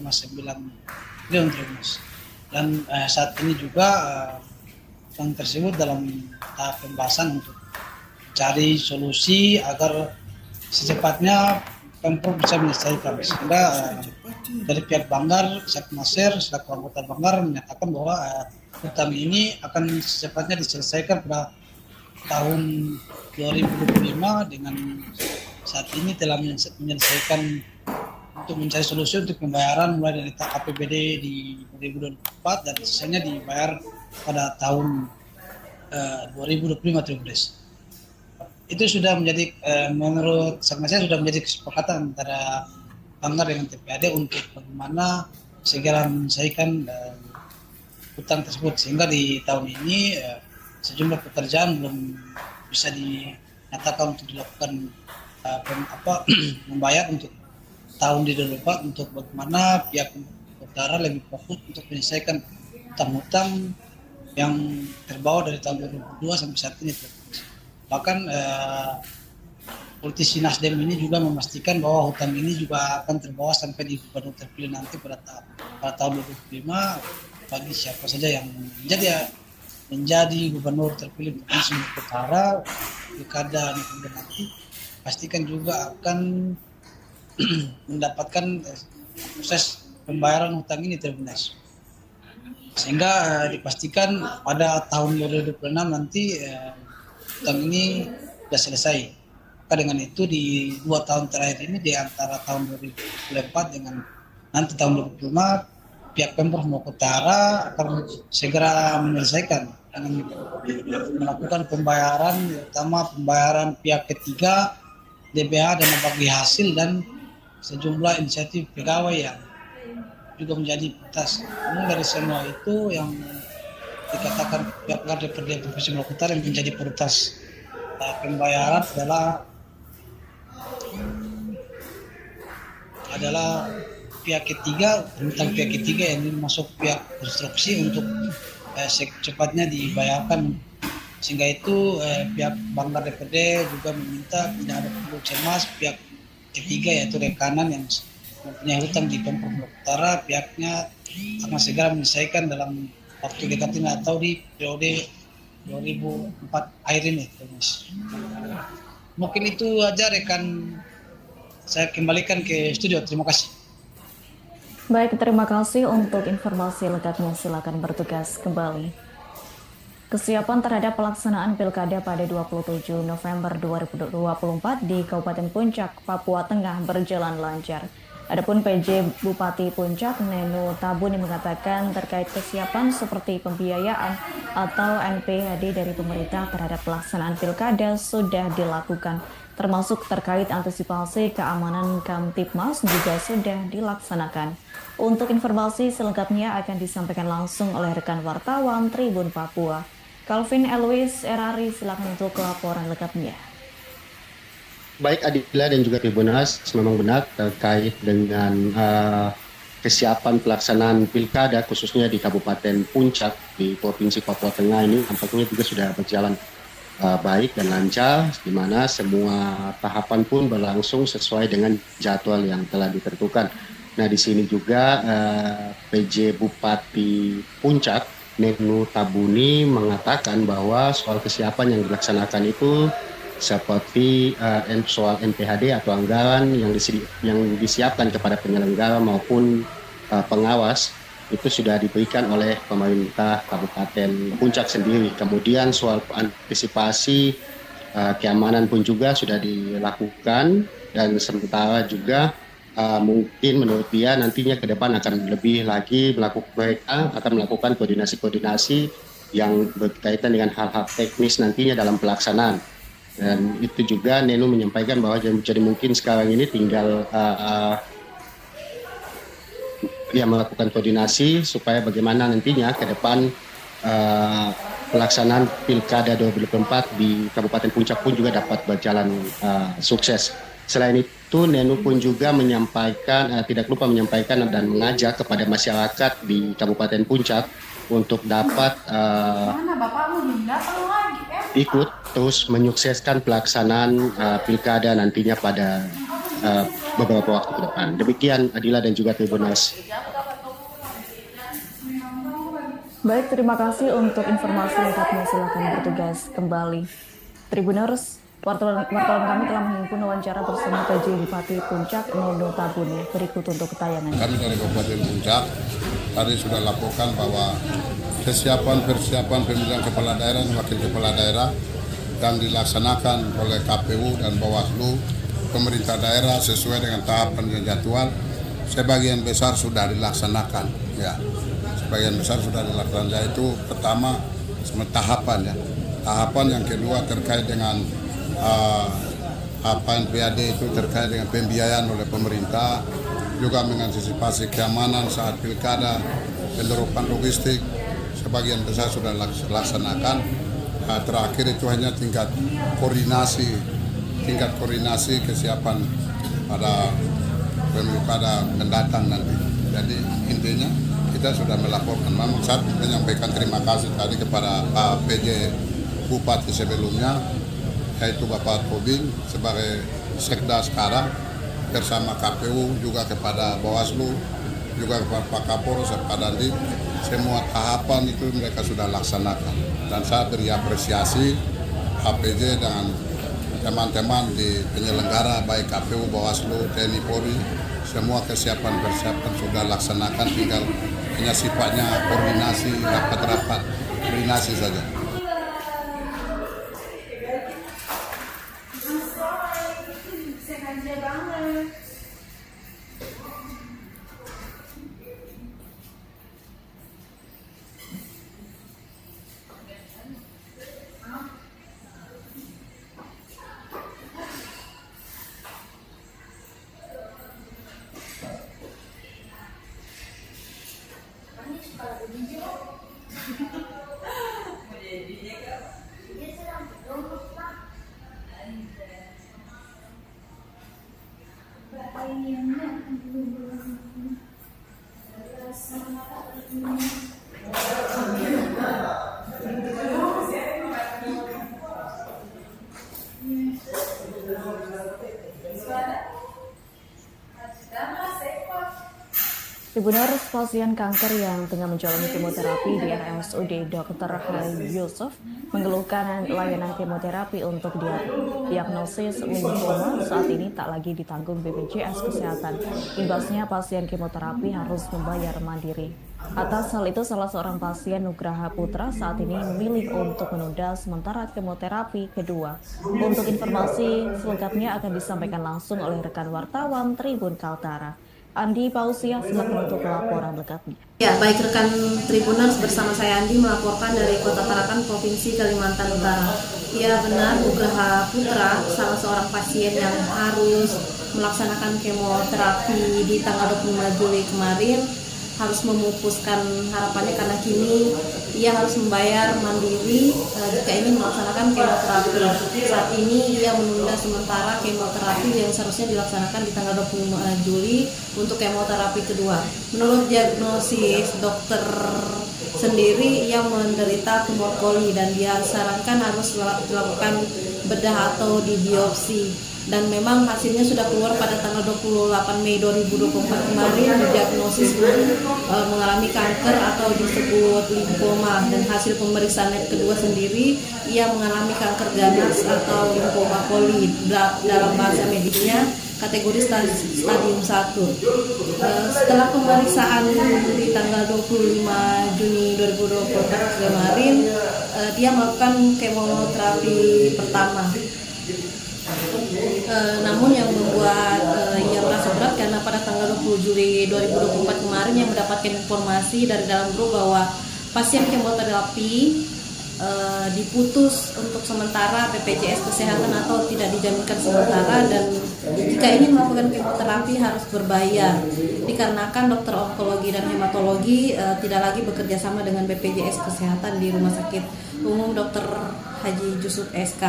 triliun dan saat ini juga utang tersebut dalam tahap pembahasan untuk cari solusi agar secepatnya Pemprov bisa menyelesaikan. Sehingga dari pihak Banggar, Ishak Nasr selaku anggota Banggar menyatakan bahwa utang ini akan secepatnya diselesaikan pada tahun 2025 dengan saat ini telah menyelesaikan untuk mencari solusi untuk pembayaran mulai dari APBD di 2024 dan sisanya dibayar pada tahun 2025 terus. Itu sudah menjadi menurut saya sudah menjadi kesepakatan antara Banggar dengan TPAD untuk bagaimana segera menyelesaikan utang tersebut, sehingga di tahun ini sejumlah pekerjaan belum bisa dinyatakan untuk dilakukan membayar untuk tahun 2024 untuk bagaimana pihak utara lebih fokus untuk menyelesaikan utang-utang yang terbawa dari tahun 2022 sampai saat ini. Bahkan politisi Nasdem ini juga memastikan bahwa hutang ini juga akan terbawa sampai di gubernur terpilih nanti pada tahun 2025 bagi siapa saja yang menjadi gubernur terpilih Provinsi Maluku Utara pilkada November nanti, pastikan juga akan mendapatkan proses pembayaran hutang ini terbinas. Sehingga dipastikan pada tahun 2026 nanti utang ini sudah selesai. Maka dengan itu di 2 tahun terakhir ini, di antara tahun 2024 dengan nanti tahun 2025, pihak Pemprov Maluku Utara akan segera menyelesaikan dengan melakukan pembayaran, terutama pembayaran pihak ketiga DBH dana bagi hasil dan sejumlah inisiatif pegawai yang juga menjadi prioritas. Namun dari semua itu yang dikatakan pihak DPRD Provinsi Maluku Utara yang menjadi prioritas pembayaran adalah pihak ketiga, tentang pihak ketiga yang masuk pihak konstruksi untuk secepatnya dibayarkan, sehingga itu pihak Banggar DPRD juga meminta tidak ada perlu cemas pihak ketiga yaitu rekanan yang mempunyai hutang di Pemprov Maluku Utara, pihaknya akan segera menyelesaikan dalam waktu dekat ini atau di periode 2004 akhir ini. Mungkin itu aja rekan, saya kembalikan ke studio. Terima kasih. Baik, terima kasih untuk informasi lengkapnya. Silakan bertugas kembali. Kesiapan terhadap pelaksanaan Pilkada pada 27 November 2024 di Kabupaten Puncak, Papua Tengah berjalan lancar. Adapun PJ Bupati Puncak, Nenu Tabuni, mengatakan terkait kesiapan seperti pembiayaan atau NPHD dari pemerintah terhadap pelaksanaan Pilkada sudah dilakukan, termasuk terkait antisipasi keamanan Kamtipmas juga sudah dilaksanakan. Untuk informasi selengkapnya akan disampaikan langsung oleh rekan wartawan Tribun Papua. Calvin Elwis Erari, silakan untuk laporan lengkapnya. Baik Adila dan juga Tribunas, memang benar terkait dengan kesiapan pelaksanaan Pilkada khususnya di Kabupaten Puncak di Provinsi Papua Tengah ini tampaknya juga sudah berjalan baik dan lancar, di mana semua tahapan pun berlangsung sesuai dengan jadwal yang telah ditentukan. Nah, di sini juga PJ Bupati Puncak, Nenu Tabuni, mengatakan bahwa soal kesiapan yang dilaksanakan itu seperti soal NPHD atau anggaran yang disiapkan kepada penyelenggara maupun pengawas itu sudah diberikan oleh pemerintah Kabupaten Puncak sendiri. Kemudian soal antisipasi keamanan pun juga sudah dilakukan, dan sementara juga mungkin menurut dia nantinya ke depan akan lebih lagi mereka akan melakukan koordinasi-koordinasi yang berkaitan dengan hal-hal teknis nantinya dalam pelaksanaan. Dan itu juga Nenu menyampaikan bahwa jadi mungkin sekarang ini tinggal melakukan koordinasi supaya bagaimana nantinya ke depan pelaksanaan Pilkada 2024 di Kabupaten Puncak pun juga dapat berjalan sukses. Selain itu Nenu pun juga menyampaikan, tidak lupa menyampaikan dan mengajak kepada masyarakat di Kabupaten Puncak untuk dapat ikut terus menyukseskan pelaksanaan Pilkada nantinya pada beberapa waktu ke depan. Demikian Adila dan juga Tribunas. Baik, terima kasih untuk informasi lengkapnya. Silakan bertugas kembali. Tribuners, wartawan kami telah menghimpun wawancara bersama PJ Bupati Puncak, Nenu Tabuni. Berikut untuk tayangan. Kami dari Kabupaten Puncak tadi sudah laporkan bahwa persiapan pemilihan kepala daerah dan wakil kepala daerah yang dilaksanakan oleh KPU dan Bawaslu pemerintah daerah sesuai dengan tahapan dan jadwal sebagian besar sudah dilaksanakan. Ya, sebagian besar sudah dilaksanakan. Yaitu pertama tahapan ya. Tahapan yang kedua terkait dengan NPHD itu terkait dengan pembiayaan oleh pemerintah, juga mengantisipasi keamanan saat pilkada, penerapan logistik sebagian besar sudah dilaksanakan. Terakhir itu hanya tingkat koordinasi kesiapan pada pilkada mendatang nanti. Jadi intinya kita sudah melaporkan. Memang saya menyampaikan terima kasih tadi kepada Pak PJ Bupati sebelumnya, yaitu Bapak Tobing sebagai Sekda sekarang, bersama KPU, juga kepada Bawaslu, juga kepada Pak Kapolres, Pak Dandim. Semua tahapan itu mereka sudah laksanakan. Dan saya beri apresiasi HPJ dengan teman-teman di penyelenggara baik KPU, Bawaslu, TNI, Polri, semua kesiapan sudah laksanakan, tinggal hanya sifatnya koordinasi, rapat-rapat, koordinasi saja. Tribuners, pasien kanker yang tengah menjalani kemoterapi di RSUD Dr. Hai Yusuf mengeluhkan layanan kemoterapi untuk diagnosis limfoma saat ini tak lagi ditanggung BPJS Kesehatan. Imbasnya pasien kemoterapi harus membayar mandiri. Atas hal itu, salah seorang pasien Nugraha Putra saat ini memilih untuk menunda sementara kemoterapi kedua. Untuk informasi selengkapnya akan disampaikan langsung oleh rekan wartawan Tribun Kaltara. Andi Pausia, silakan untuk laporan lengkapnya. Ya, baik rekan Tribuners, bersama saya Andi melaporkan dari Kota Tarakan, Provinsi Kalimantan Utara. Ya benar, Nugraha Putra, salah seorang pasien yang harus melaksanakan kemoterapi di tanggal 25 Juli kemarin, harus memupuskan harapannya karena kini ia harus membayar mandiri jika ingin melaksanakan kemoterapi. Saat ini ia menunda sementara kemoterapi yang seharusnya dilaksanakan di tanggal 25 Juli untuk kemoterapi kedua. Menurut diagnosis dokter sendiri, ia menderita tumor koli dan dia sarankan harus dilakukan bedah atau dibiopsi. Dan memang hasilnya sudah keluar pada tanggal 28 Mei 2024 kemarin, didiagnosis mengalami kanker atau disebut limfoma, dan hasil pemeriksaan lab kedua sendiri ia mengalami kanker ganas atau limfoma koli, dalam bahasa medisnya kategori stadium 1. Setelah pemeriksaan di tanggal 25 Juni 2024 kemarin, dia melakukan kemoterapi pertama. Namun yang membuat ia merasa berat karena pada tanggal 20 Juli 2024 kemarin yang mendapatkan informasi dari dalam grup bahwa pasien kemoterapi diputus untuk sementara BPJS Kesehatan atau tidak dijaminkan sementara, dan jika ingin melakukan kemoterapi harus berbayar dikarenakan dokter onkologi dan hematologi tidak lagi bekerja sama dengan BPJS Kesehatan di Rumah Sakit Umum Dr. Haji Yusuf SK.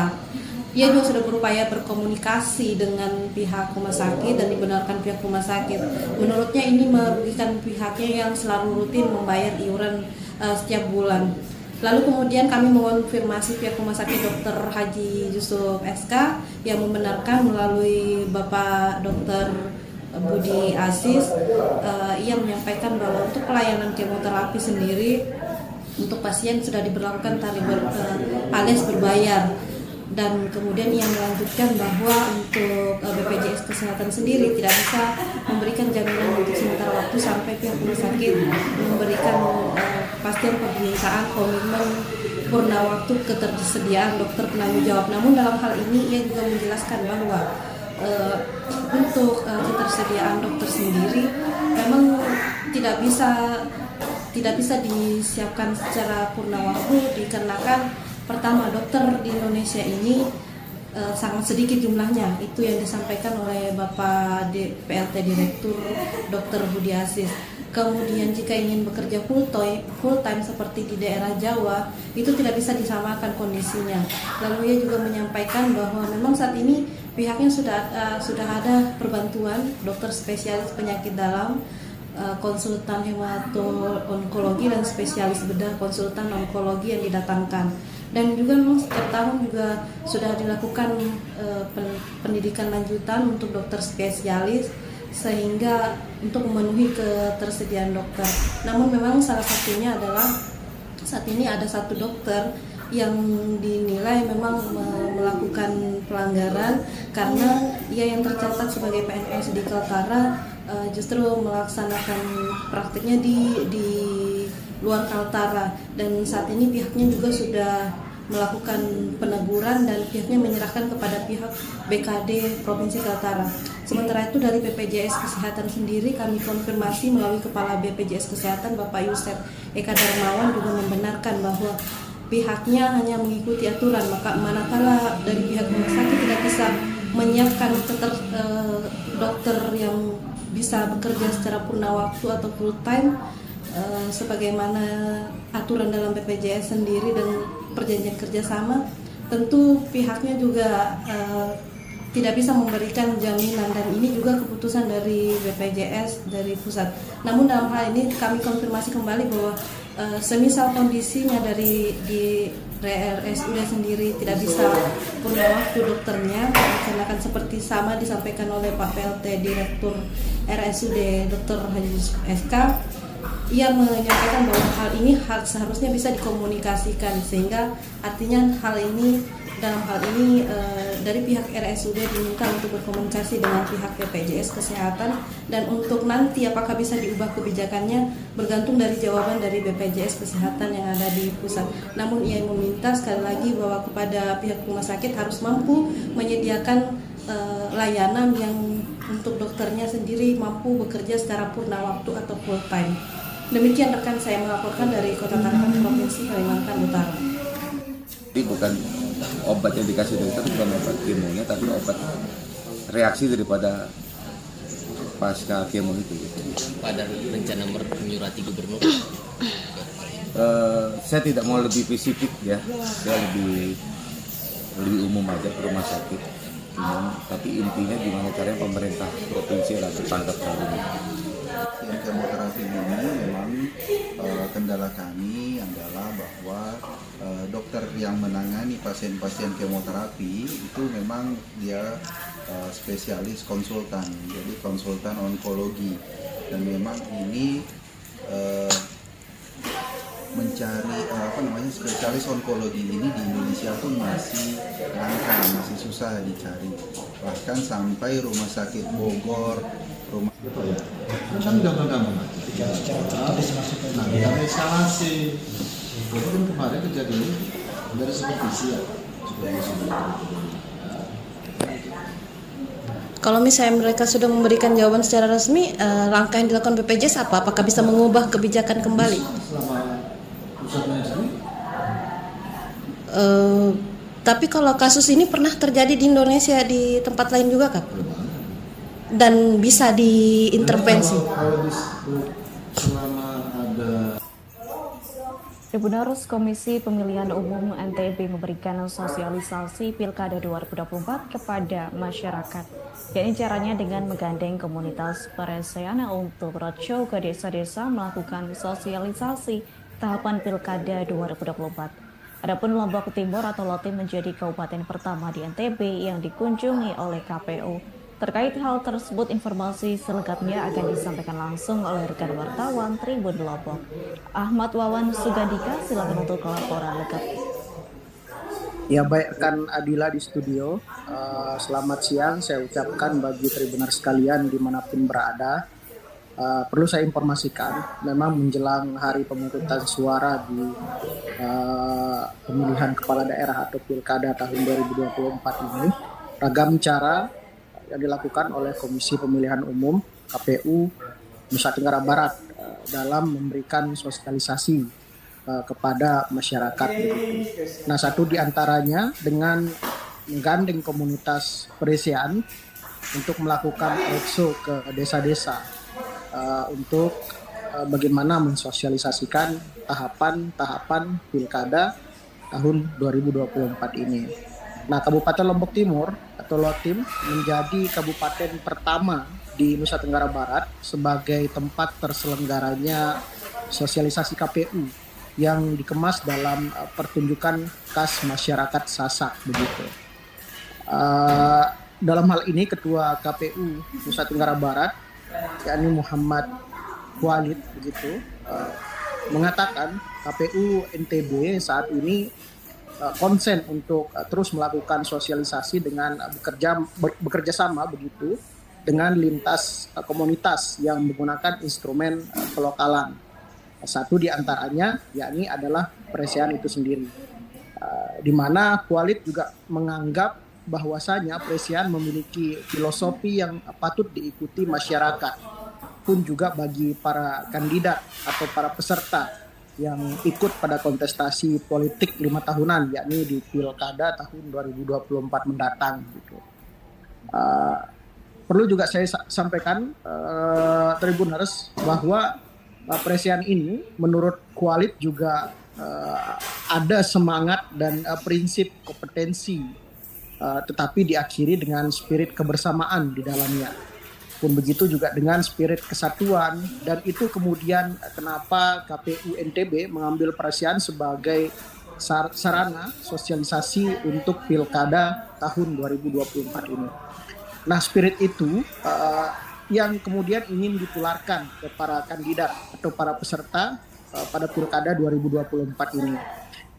Ia juga sudah berupaya berkomunikasi dengan pihak rumah sakit dan dibenarkan pihak rumah sakit. Menurutnya ini merugikan pihaknya yang selalu rutin membayar iuran setiap bulan. Lalu kemudian kami mengonfirmasi pihak rumah sakit Dr. Haji Yusuf SK yang membenarkan melalui Bapak Dr. Budi Aziz. Ia menyampaikan bahwa untuk pelayanan kemoterapi sendiri untuk pasien sudah diberlakukan tarif alias berbayar. Dan kemudian ia melanjutkan bahwa untuk BPJS Kesehatan sendiri tidak bisa memberikan jaminan untuk sementara waktu sampai pihak rumah sakit memberikan kepastian permintaan komitmen purna waktu ketersediaan dokter penanggung jawab. Namun dalam hal ini ia juga menjelaskan bahwa untuk ketersediaan dokter sendiri memang tidak bisa disiapkan secara purna waktu dikarenakan pertama, dokter di Indonesia ini sangat sedikit jumlahnya. Itu yang disampaikan oleh Bapak PLT Direktur Dr. Budi Aziz. Kemudian jika ingin bekerja full time seperti di daerah Jawa, itu tidak bisa disamakan kondisinya. Lalu ia juga menyampaikan bahwa memang saat ini pihaknya sudah ada perbantuan dokter spesialis penyakit dalam, konsultan hemato-onkologi dan spesialis bedah konsultan onkologi yang didatangkan. Dan juga memang setiap tahun juga sudah dilakukan pendidikan lanjutan untuk dokter spesialis sehingga untuk memenuhi ketersediaan dokter. Namun memang salah satunya adalah saat ini ada satu dokter yang dinilai memang melakukan pelanggaran karena ia yang tercatat sebagai PNS di Kaltara justru melaksanakan praktiknya di luar Kaltara, dan saat ini pihaknya juga sudah melakukan peneguran dan pihaknya menyerahkan kepada pihak BKD Provinsi Kaltara. Sementara itu dari BPJS Kesehatan sendiri kami konfirmasi melalui Kepala BPJS Kesehatan Bapak Yusef Eka Darmawan juga membenarkan bahwa pihaknya hanya mengikuti aturan, maka manakala dari pihak rumah sakit tidak bisa menyiapkan dokter yang bisa bekerja secara purna waktu atau full time sebagaimana aturan dalam BPJS sendiri dan perjanjian kerjasama, tentu pihaknya juga tidak bisa memberikan jaminan, dan ini juga keputusan dari BPJS dari pusat. Namun dalam hal ini kami konfirmasi kembali bahwa semisal kondisinya di RSUD sendiri tidak bisa purna waktu dokternya melaksanakan seperti sama disampaikan oleh Pak PLT Direktur RSUD Dr. Haji Yusuf SK. Ia menyampaikan bahwa hal ini seharusnya bisa dikomunikasikan, sehingga artinya dalam hal ini dari pihak RSUD diminta untuk berkomunikasi dengan pihak BPJS Kesehatan, dan untuk nanti apakah bisa diubah kebijakannya bergantung dari jawaban dari BPJS Kesehatan yang ada di pusat. Namun ia meminta sekali lagi bahwa kepada pihak rumah sakit harus mampu menyediakan layanan yang untuk dokternya sendiri mampu bekerja secara purna waktu atau full time. Demikian rekan saya melaporkan dari Kota Tarakan, Provinsi Kalimantan Utara. Jadi bukan obat yang dikasih dokter, bukan obat kemonya, tapi obat reaksi daripada pasca kemo itu. Pada rencana menyurati gubernur? Saya tidak mau lebih spesifik ya, saya lebih umum aja ke rumah sakit. Tapi intinya gimana caranya pemerintah provinsi lah bertangkap hal ini. Yang kemoterapi ini memang kendala kami adalah bahwa dokter yang menangani pasien-pasien kemoterapi itu memang dia spesialis konsultan, jadi konsultan onkologi, dan memang ini mencari spesialis onkologi ini di Indonesia pun masih langka, masih susah dicari, bahkan sampai rumah sakit Bogor, kan gampang-gampang nah karena eskalasi itu kan kemarin kejadian dari supervisi ya. Kalau misalnya mereka sudah memberikan jawaban secara resmi, langkah yang dilakukan BPJS apa? Apakah bisa mengubah kebijakan kembali? Tapi kalau kasus ini pernah terjadi di Indonesia di tempat lain juga, Kak? Dan bisa diintervensi. Tribuners Komisi Pemilihan Umum NTB memberikan sosialisasi Pilkada 2024 kepada masyarakat. Yakni caranya dengan menggandeng komunitas Peresiana untuk roadshow ke desa-desa melakukan sosialisasi tahapan Pilkada 2024. Adapun Lombok Timur atau Lotim menjadi kabupaten pertama di NTB yang dikunjungi oleh KPU. Terkait hal tersebut, informasi selengkapnya akan disampaikan langsung oleh rekan wartawan Tribun Lombok. Ahmad Wawan Sugandika, silakan untuk laporan lengkap. Ya baik, rekan Adila di studio. Selamat siang saya ucapkan bagi Tribuners sekalian dimanapun berada. Perlu saya informasikan, memang menjelang hari pemungutan suara di pemilihan kepala daerah atau Pilkada tahun 2024 ini, ragam cara yang dilakukan oleh Komisi Pemilihan Umum KPU Nusa Tenggara Barat dalam memberikan sosialisasi kepada masyarakat. Nah, satu di antaranya dengan menggandeng komunitas Peresian untuk melakukan roadshow ke desa-desa untuk bagaimana mensosialisasikan tahapan-tahapan Pilkada tahun 2024 ini. Nah, Kabupaten Lombok Timur atau Lotim menjadi kabupaten pertama di Nusa Tenggara Barat sebagai tempat terselenggaranya sosialisasi KPU yang dikemas dalam pertunjukan khas masyarakat Sasak begitu. Dalam hal ini Ketua KPU Nusa Tenggara Barat, yakni Muhammad Walid begitu, mengatakan KPU NTB saat ini konsen untuk terus melakukan sosialisasi dengan bekerja sama begitu dengan lintas komunitas yang menggunakan instrumen pelokalan. Satu di antaranya yakni adalah Peresian itu sendiri, di mana Walid juga menganggap bahwasanya Peresian memiliki filosofi yang patut diikuti masyarakat, pun juga bagi para kandidat atau para peserta yang ikut pada kontestasi politik 5 tahunan, yakni di Pilkada tahun 2024 mendatang. Gitu. Perlu juga saya sampaikan, Tribuners, bahwa Peresian ini menurut Walid juga ada semangat dan prinsip kompetensi, tetapi diakhiri dengan spirit kebersamaan di dalamnya. Pun begitu juga dengan spirit kesatuan, dan itu kemudian kenapa KPU NTB mengambil Peresian sebagai sarana sosialisasi untuk Pilkada tahun 2024 ini. Nah, spirit itu yang kemudian ingin ditularkan ke para kandidat atau para peserta pada Pilkada 2024 ini.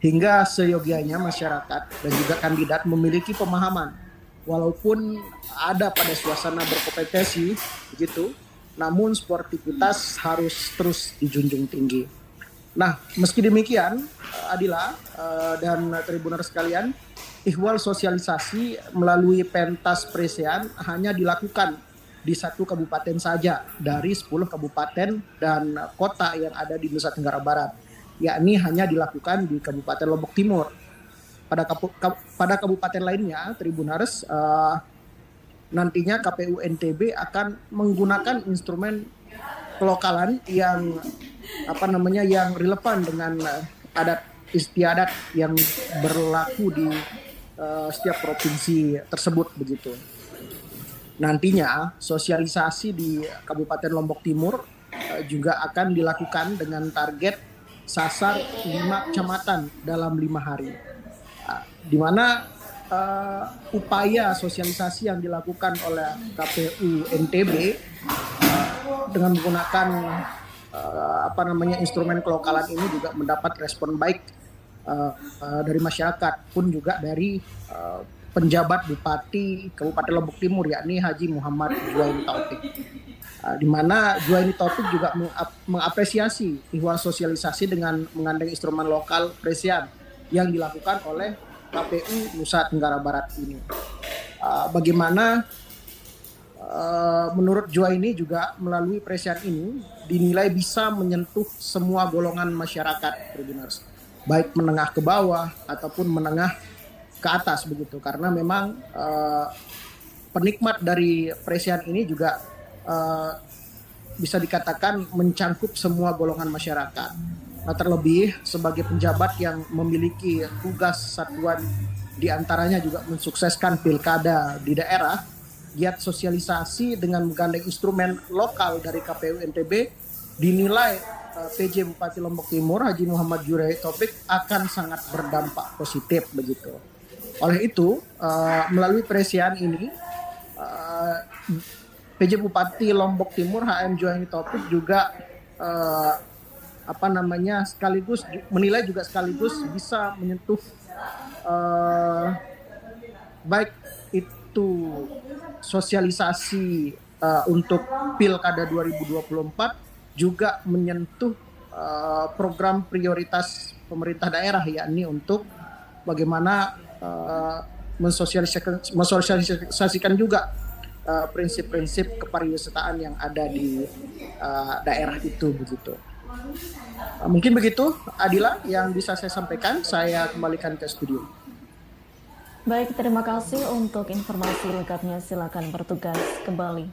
Hingga seyogianya masyarakat dan juga kandidat memiliki pemahaman, walaupun ada pada suasana berkompetisi begitu, namun sportivitas harus terus dijunjung tinggi. Nah, meski demikian, Adila dan Tribuners sekalian, ihwal sosialisasi melalui pentas Presean hanya dilakukan di 1 kabupaten saja dari 10 kabupaten dan kota yang ada di Nusa Tenggara Barat, yakni hanya dilakukan di Kabupaten Lombok Timur. Pada kabupaten lainnya, Tribuners, nantinya KPU NTB akan menggunakan instrumen kelokalan yang yang relevan dengan adat istiadat yang berlaku di setiap provinsi tersebut begitu. Nantinya sosialisasi di Kabupaten Lombok Timur juga akan dilakukan dengan target sasar 5 kecamatan dalam 5 hari. Di mana upaya sosialisasi yang dilakukan oleh KPU NTB dengan menggunakan instrumen kelokalan ini juga mendapat respon baik dari masyarakat, pun juga dari penjabat Bupati Kabupaten Lombok Timur, yakni Haji Muhammad Juwaini Taufik. Di mana Juwaini Taufik juga mengapresiasi ihwal sosialisasi dengan mengandeng instrumen lokal Presean yang dilakukan oleh KPU Nusa Tenggara Barat ini. Bagaimana menurut Juwaini juga melalui Presean ini dinilai bisa menyentuh semua golongan masyarakat, Tribuners, baik menengah ke bawah ataupun menengah ke atas begitu, karena memang penikmat dari Presean ini juga bisa dikatakan mencangkup semua golongan masyarakat. Nah, terlebih sebagai penjabat yang memiliki tugas satuan diantaranya juga mensukseskan pilkada di daerah, giat sosialisasi dengan menggandeng instrumen lokal dari KPU NTB dinilai PJ Bupati Lombok Timur Haji Muhammad Juwaini Taufik akan sangat berdampak positif begitu. Oleh itu, melalui Presean ini, PJ Bupati Lombok Timur HM Juwaini Taufik juga sekaligus menilai juga sekaligus bisa menyentuh baik itu sosialisasi untuk Pilkada 2024 juga menyentuh program prioritas pemerintah daerah, yakni untuk bagaimana mensosialisasikan juga prinsip-prinsip kepariwisataan yang ada di daerah itu begitu. Mungkin begitu, Adila, yang bisa saya sampaikan. Saya kembalikan ke studio. Baik, terima kasih untuk informasi lengkapnya. Silakan bertugas kembali.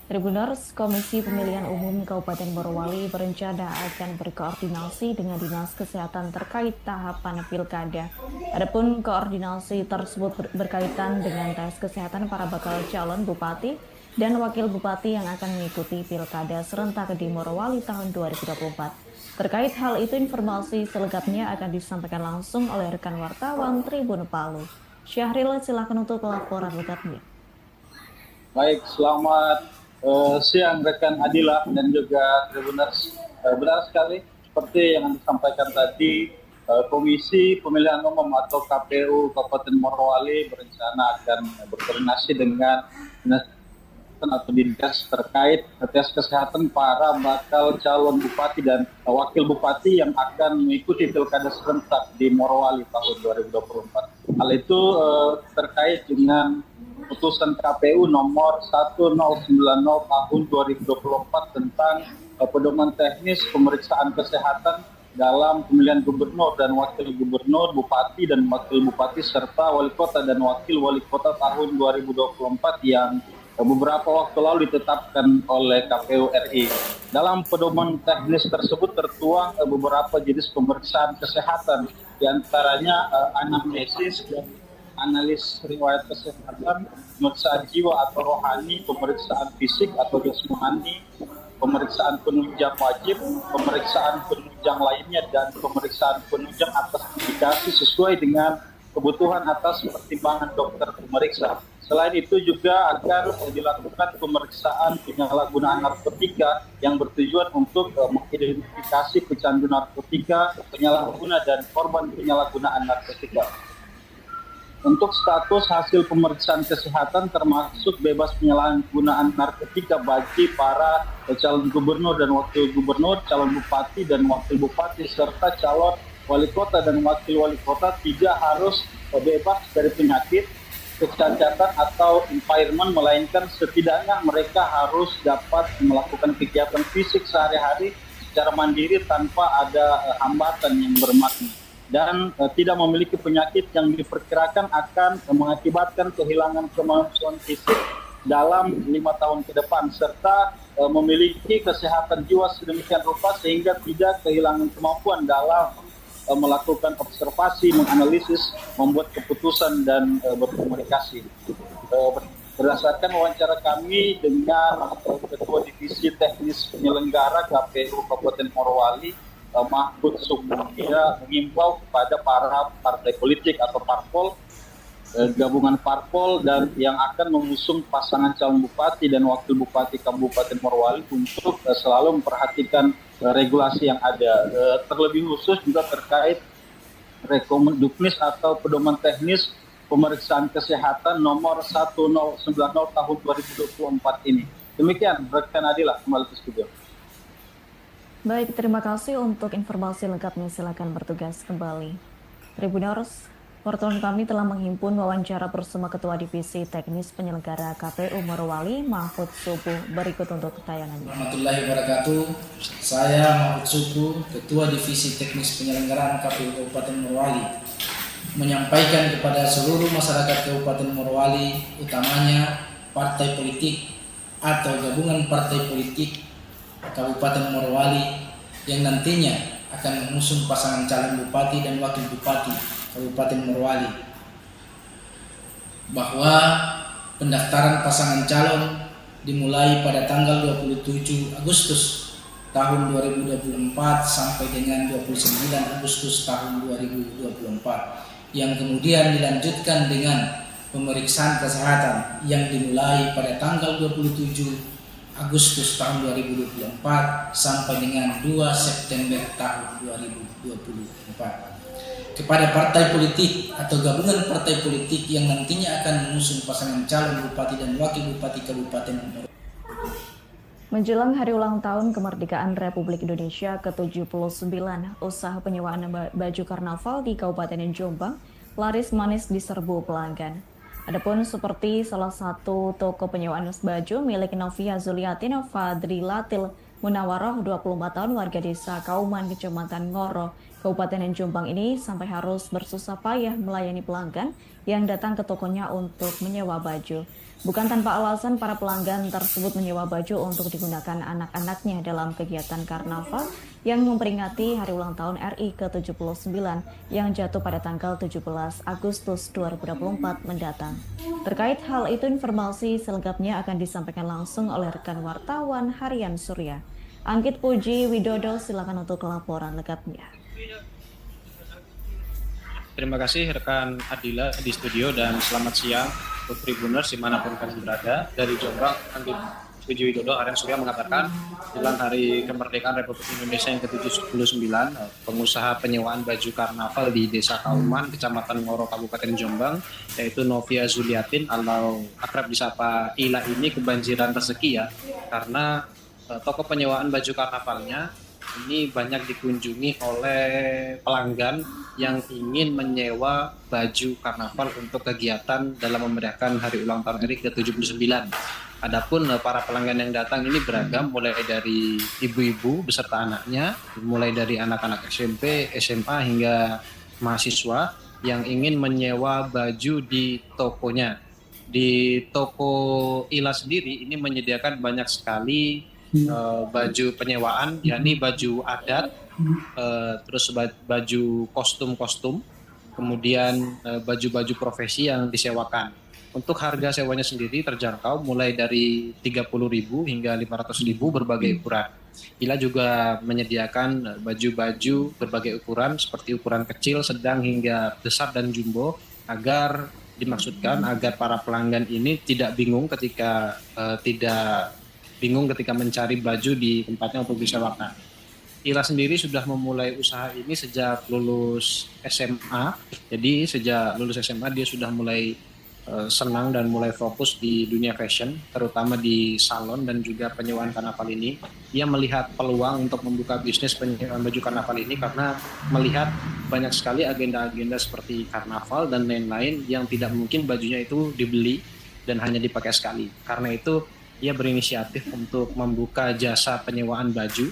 Tribuners, Komisi Pemilihan Umum Kabupaten Morowali berencana akan berkoordinasi dengan Dinas Kesehatan terkait tahapan pilkada. Adapun koordinasi tersebut berkaitan dengan tes kesehatan para bakal calon bupati dan wakil bupati yang akan mengikuti pilkada serentak di Morowali tahun 2024. Terkait hal itu, informasi selengkapnya akan disampaikan langsung oleh rekan wartawan Tribun Palu. Syahril, silakan untuk laporan lengkapnya. Baik, selamat siang rekan Adila dan juga Tribuners. Benar sekali seperti yang disampaikan tadi, Komisi Pemilihan Umum atau KPU Kabupaten Morowali berencana akan berkoordinasi dengan atau dinas terkait tes kesehatan para bakal calon bupati dan wakil bupati yang akan mengikuti pilkada serentak di Morowali tahun 2024. Hal itu terkait dengan putusan KPU nomor 1090 tahun 2024 tentang pedoman teknis pemeriksaan kesehatan dalam pemilihan gubernur dan wakil gubernur, bupati dan wakil bupati serta wali kota dan wakil wali kota tahun 2024 yang beberapa waktu lalu ditetapkan oleh KPU RI. Dalam pedoman teknis tersebut tertuang beberapa jenis pemeriksaan kesehatan, diantaranya anamnesis dan analis riwayat kesehatan, pemeriksaan jiwa atau rohani, pemeriksaan fisik atau jasmani, pemeriksaan penunjang wajib, pemeriksaan penunjang penunjang lainnya dan pemeriksaan penunjang atas indikasi sesuai dengan kebutuhan atas pertimbangan dokter pemeriksa. Selain itu juga akan dilakukan pemeriksaan penyalahgunaan narkotika yang bertujuan untuk mengidentifikasi pecandu narkotika, penyalahguna dan korban penyalahgunaan narkotika. Untuk status hasil pemeriksaan kesehatan termasuk bebas penyalahgunaan narkotika bagi para calon gubernur dan wakil gubernur, calon bupati dan wakil bupati, serta calon wali kota dan wakil wali kota tidak harus bebas dari penyakit, kecacatan atau impairment, melainkan setidaknya mereka harus dapat melakukan kegiatan fisik sehari-hari secara mandiri tanpa ada hambatan yang bermakna, dan tidak memiliki penyakit yang diperkirakan akan mengakibatkan kehilangan kemampuan fisik dalam 5 tahun ke depan, serta memiliki kesehatan jiwa sedemikian rupa sehingga tidak kehilangan kemampuan dalam melakukan observasi, menganalisis, membuat keputusan dan berkomunikasi. Berdasarkan wawancara kami dengan Ketua Divisi Teknis Penyelenggara KPU Kabupaten Morowali, Mahfud Subuh, dia mengimbau kepada para partai politik atau parpol, gabungan parpol dan yang akan mengusung pasangan calon bupati dan wakil bupati Kabupaten Morowali untuk selalu memperhatikan regulasi yang ada, terlebih khusus juga terkait Rekomenduknis atau pedoman teknis pemeriksaan kesehatan nomor 1090 tahun 2024 ini. Demikian rekan Adila, kembali ke studio. Baik, terima kasih untuk informasi lengkapnya. Silakan bertugas kembali. Tribuners, wartawan kami telah menghimpun wawancara bersama Ketua Divisi Teknis Penyelenggara KPU Morowali, Mahfud Subuh. Berikut untuk tayangannya. Warahmatullahi wabarakatuh. Saya Mahfud Subuh, Ketua Divisi Teknis Penyelenggaraan KPU Kabupaten Morowali, menyampaikan kepada seluruh masyarakat Kabupaten Morowali, utamanya partai politik atau gabungan partai politik Kabupaten Morowali yang nantinya akan mengusung pasangan calon bupati dan wakil bupati Kabupaten Morowali, bahwa pendaftaran pasangan calon dimulai pada tanggal 27 Agustus tahun 2024 sampai dengan 29 Agustus tahun 2024, yang kemudian dilanjutkan dengan pemeriksaan kesehatan yang dimulai pada tanggal 27 Agustus tahun 2024 sampai dengan 2 September tahun 2024. Kepada partai politik atau gabungan partai politik yang nantinya akan mengusung pasangan calon bupati dan wakil bupati Kabupaten Morowali. Menjelang hari ulang tahun kemerdekaan Republik Indonesia ke-79, usaha penyewaan baju karnaval di Kabupaten Jombang laris manis diserbu pelanggan. Adapun seperti salah satu toko penyewaan baju milik Novia Zuliatin Fadrilatil Munawaroh, 24 tahun, warga desa Kauman, Kecamatan Ngoro, Kabupaten Jombang ini sampai harus bersusah payah melayani pelanggan yang datang ke tokonya untuk menyewa baju. Bukan tanpa alasan para pelanggan tersebut menyewa baju untuk digunakan anak-anaknya dalam kegiatan karnaval yang memperingati hari ulang tahun RI ke-79 yang jatuh pada tanggal 17 Agustus 2024 mendatang. Terkait hal itu, informasi selengkapnya akan disampaikan langsung oleh rekan wartawan Harian Surya. Anggit Puji Widodo, silakan untuk laporan lengkapnya. Terima kasih rekan Adila di studio dan selamat siang untuk Tribuners dimanapun kalian berada. Dari Jombang, Anggit Puji Widodo, Harian Surya mengatakan jelang hari kemerdekaan Republik Indonesia yang ke-79, pengusaha penyewaan baju karnaval di Desa Kauman, Kecamatan Ngoro, Kabupaten Jombang, yaitu Novia Zuliatin atau akrab disapa Ila ini kebanjiran rezeki ya, karena toko penyewaan baju karnavalnya ini banyak dikunjungi oleh pelanggan yang ingin menyewa baju karnaval untuk kegiatan dalam memeriahkan hari ulang tahun RI ke-79. Adapun para pelanggan yang datang ini beragam, mulai dari ibu-ibu beserta anaknya, mulai dari anak-anak SMP, SMA hingga mahasiswa yang ingin menyewa baju di tokonya. Di toko Ila sendiri ini menyediakan banyak sekali baju penyewaan, yakni baju adat, terus baju kostum-kostum, kemudian baju-baju profesi yang disewakan. Untuk harga sewanya sendiri terjangkau mulai dari 30.000 hingga 500.000 berbagai ukuran. Ila juga menyediakan baju-baju berbagai ukuran seperti ukuran kecil, sedang hingga besar dan jumbo agar dimaksudkan agar para pelanggan ini tidak bingung ketika mencari baju di tempatnya untuk disewakan. Ila sendiri sudah memulai usaha ini sejak lulus SMA. Jadi sejak lulus SMA dia sudah mulai senang dan mulai fokus di dunia fashion, terutama di salon dan juga penyewaan karnaval ini. Ia melihat peluang untuk membuka bisnis penyewaan baju karnaval ini karena melihat banyak sekali agenda-agenda seperti karnaval dan lain-lain yang tidak mungkin bajunya itu dibeli dan hanya dipakai sekali. Karena itu ia berinisiatif untuk membuka jasa penyewaan baju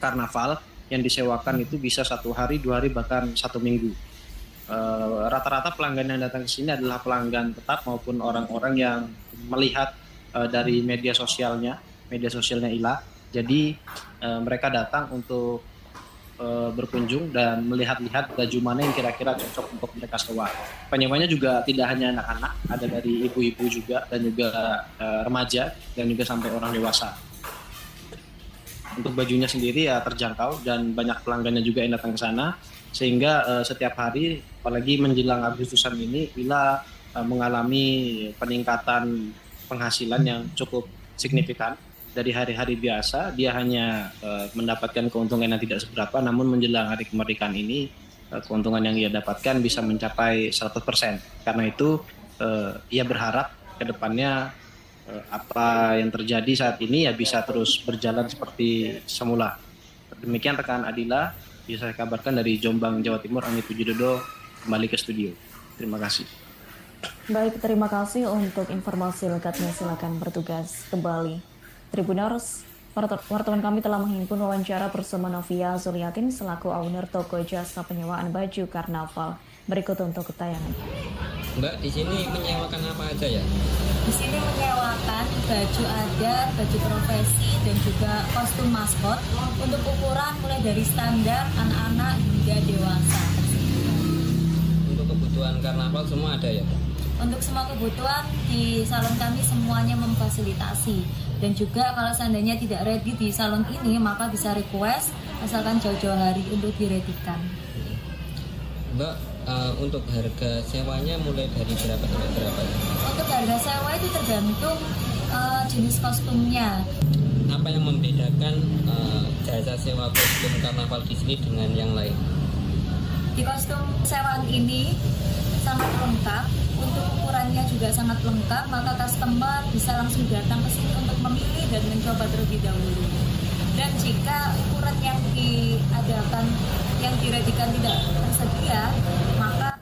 karnaval yang disewakan itu bisa 1 hari, 2 hari, bahkan 1 minggu. Rata-rata pelanggan yang datang ke sini adalah pelanggan tetap maupun orang-orang yang melihat dari media sosialnya Ila. Jadi mereka datang untuk berkunjung dan melihat-lihat baju mana yang kira-kira cocok untuk mereka sewa. Penyewanya juga tidak hanya anak-anak, ada dari ibu-ibu juga dan juga remaja dan juga sampai orang dewasa. Untuk bajunya sendiri ya terjangkau dan banyak pelanggannya juga yang datang ke sana, sehingga setiap hari apalagi menjelang Agustusan ini Ila mengalami peningkatan penghasilan yang cukup signifikan. Dari hari-hari biasa dia hanya mendapatkan keuntungan yang tidak seberapa, namun menjelang hari kemerdekaan ini keuntungan yang ia dapatkan bisa mencapai 100%. Karena itu ia berharap ke depannya apa yang terjadi saat ini ya bisa terus berjalan seperti semula. Demikian rekan Adila, bisa saya kabarkan dari Jombang, Jawa Timur, Amit Pujidodo kembali ke studio. Terima kasih. Baik, terima kasih untuk informasi lengkapnya. Silakan bertugas kembali. Tribuners, wartawan kami telah menghimpun wawancara bersama Novia Zuliatin selaku owner toko jasa penyewaan baju karnaval. Berikut untuk tayangan. Mbak, di sini menyewakan apa aja ya? Di sini menyewakan baju adat, baju profesi, dan juga kostum maskot untuk ukuran mulai dari standar anak-anak hingga dewasa. Untuk kebutuhan karnaval semua ada ya? Untuk semua kebutuhan di salon kami semuanya memfasilitasi. Dan juga kalau seandainya tidak ready di salon ini, maka bisa request asalkan jauh-jauh hari untuk diredikan. Mbak, untuk harga sewanya mulai dari berapa sampai berapa? Untuk harga sewa itu tergantung jenis kostumnya. Apa yang membedakan jasa sewa kostum karnaval di sini dengan yang lain? Di kostum sewaan ini sangat lengkap, untuk ukurannya juga sangat lengkap, maka customer bisa langsung datang ke sini untuk memilih dan mencoba terlebih dahulu. Dan jika ukuran yang diadakan, yang diredikan tidak tersedia, maka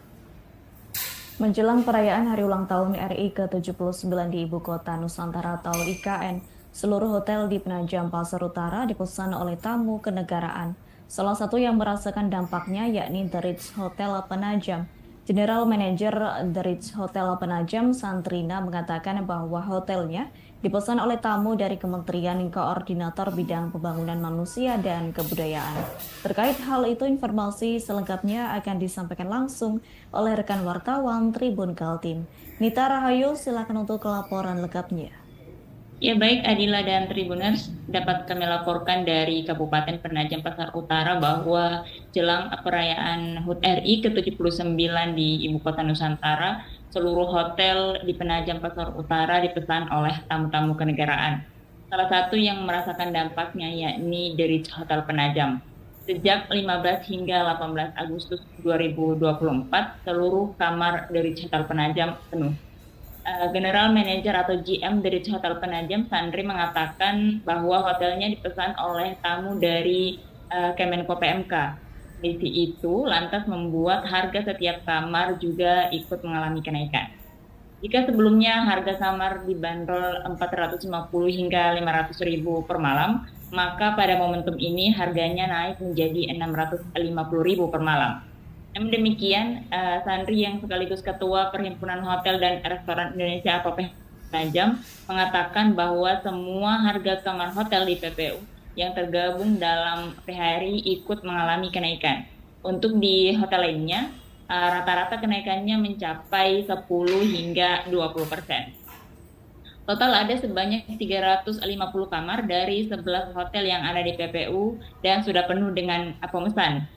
menjelang perayaan Hari Ulang Tahun RI ke-79 di Ibu Kota Nusantara atau IKN, seluruh hotel di Penajam Pasar Utara dipesan oleh tamu kenegaraan. Salah satu yang merasakan dampaknya yakni The Ritz Hotel Penajam. General Manager The Ritz Hotel Penajam, Santrina, mengatakan bahwa hotelnya dipesan oleh tamu dari Kementerian Koordinator Bidang Pembangunan Manusia dan Kebudayaan. Terkait hal itu, informasi selengkapnya akan disampaikan langsung oleh rekan wartawan Tribun Kaltim. Nita Rahayu, silakan untuk laporan lengkapnya. Ya baik, Adila dan Tribuners, dapat kami laporkan dari Kabupaten Penajam Pasar Utara bahwa jelang perayaan HUT RI ke-79 di Ibu Kota Nusantara, seluruh hotel di Penajam Pasar Utara dipesan oleh tamu-tamu kenegaraan. Salah satu yang merasakan dampaknya yakni The Ritz Hotel Penajam. Sejak 15 hingga 18 Agustus 2024, seluruh kamar The Ritz Hotel Penajam penuh. General Manager atau GM The Ritz Hotel Penajam, Sandri, mengatakan bahwa hotelnya dipesan oleh tamu dari Kemenko PMK. Kondisi itu lantas membuat harga setiap kamar juga ikut mengalami kenaikan. Jika sebelumnya harga kamar dibanderol 450 hingga 500 ribu per malam, maka pada momentum ini harganya naik menjadi 650 ribu per malam. Namun demikian, Sandri yang sekaligus Ketua Perhimpunan Hotel dan Restoran Indonesia atau Penajam mengatakan bahwa semua harga kamar hotel di PPU yang tergabung dalam PHRI ikut mengalami kenaikan. Untuk di hotel lainnya, rata-rata kenaikannya mencapai 10 hingga 20%. Total ada sebanyak 350 kamar dari 11 hotel yang ada di PPU dan sudah penuh dengan pemesan.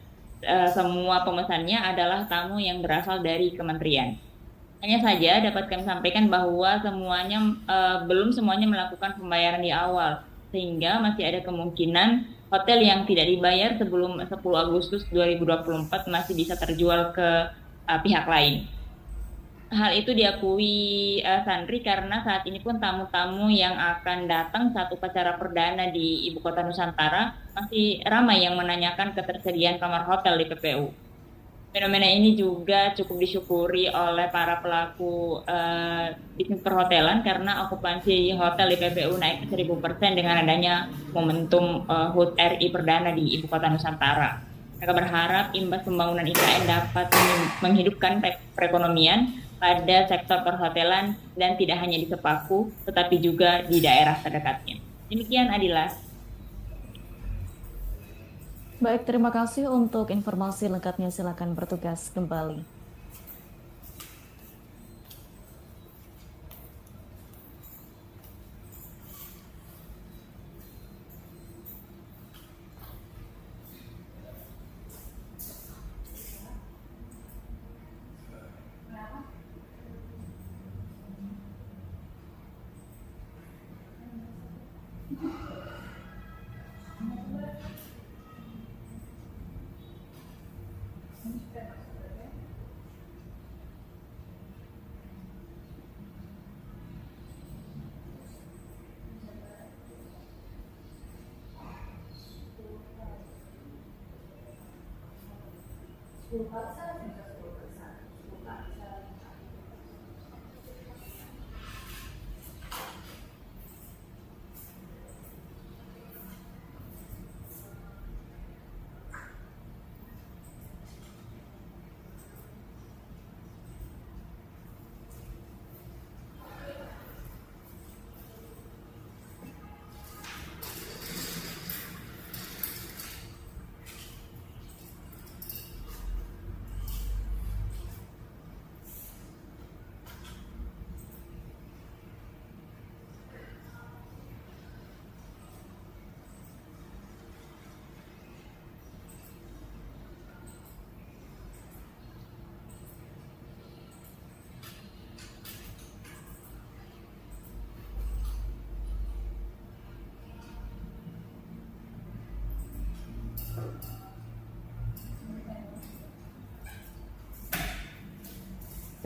Semua pemesannya adalah tamu yang berasal dari kementerian. Hanya saja dapat kami sampaikan bahwa belum semuanya melakukan pembayaran di awal, sehingga masih ada kemungkinan hotel yang tidak dibayar sebelum 10 Agustus 2024 masih bisa terjual ke pihak lain. Hal itu diakui Sandri karena saat ini pun tamu-tamu yang akan datang saat upacara perdana di Ibu Kota Nusantara masih ramai yang menanyakan ketersediaan kamar hotel di PPU. Fenomena ini juga cukup disyukuri oleh para pelaku bisnis perhotelan karena okupansi hotel di PPU naik ke 1000% dengan adanya momentum HUT RI perdana di Ibu Kota Nusantara. Mereka berharap imbas pembangunan IKN dapat menghidupkan perekonomian pada sektor perhotelan dan tidak hanya di Sepaku, tetapi juga di daerah terdekatnya. Demikian Adila. Baik, terima kasih untuk informasi lengkapnya. Silakan bertugas kembali.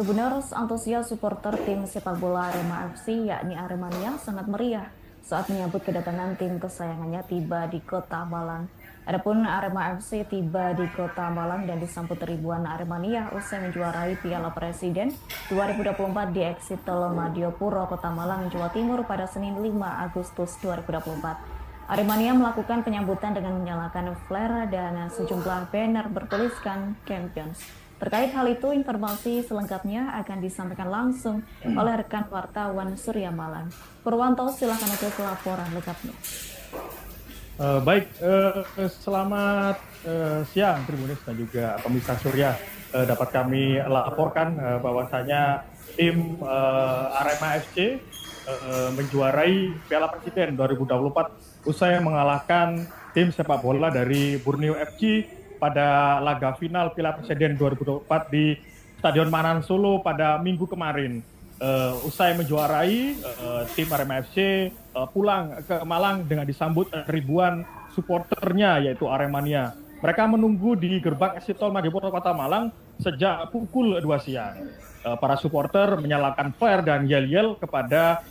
Tribuners, antusias supporter tim sepak bola Arema FC yakni Aremania sangat meriah saat menyambut kedatangan tim kesayangannya tiba di Kota Malang. Adapun Arema FC tiba di Kota Malang dan disambut ribuan Aremania usai menjuarai Piala Presiden 2024 di Eksitel Madiopuro, Kota Malang, Jawa Timur pada Senin 5 Agustus 2024. Aremania melakukan penyambutan dengan menyalakan flare dan sejumlah banner bertuliskan Champions. Terkait hal itu, informasi selengkapnya akan disampaikan langsung oleh rekan wartawan Surya Malang. Purwanto, silakan untuk laporan lengkapnya. Selamat siang Tribuners dan juga pemirsa Surya. Dapat kami laporkan bahwasanya tim Arema FC menjuarai Piala Presiden 2024 usai mengalahkan tim sepak bola dari Borneo FC pada laga final Piala Presiden 2024 di Stadion Manan Solo pada minggu kemarin. Usai menjuarai, tim Arema FC pulang ke Malang dengan disambut ribuan supporternya yaitu Aremania. Mereka menunggu di gerbang Eksitel Madiopuro Kota Malang sejak pukul 2 siang. Para supporter menyalakan flare dan yel-yel kepada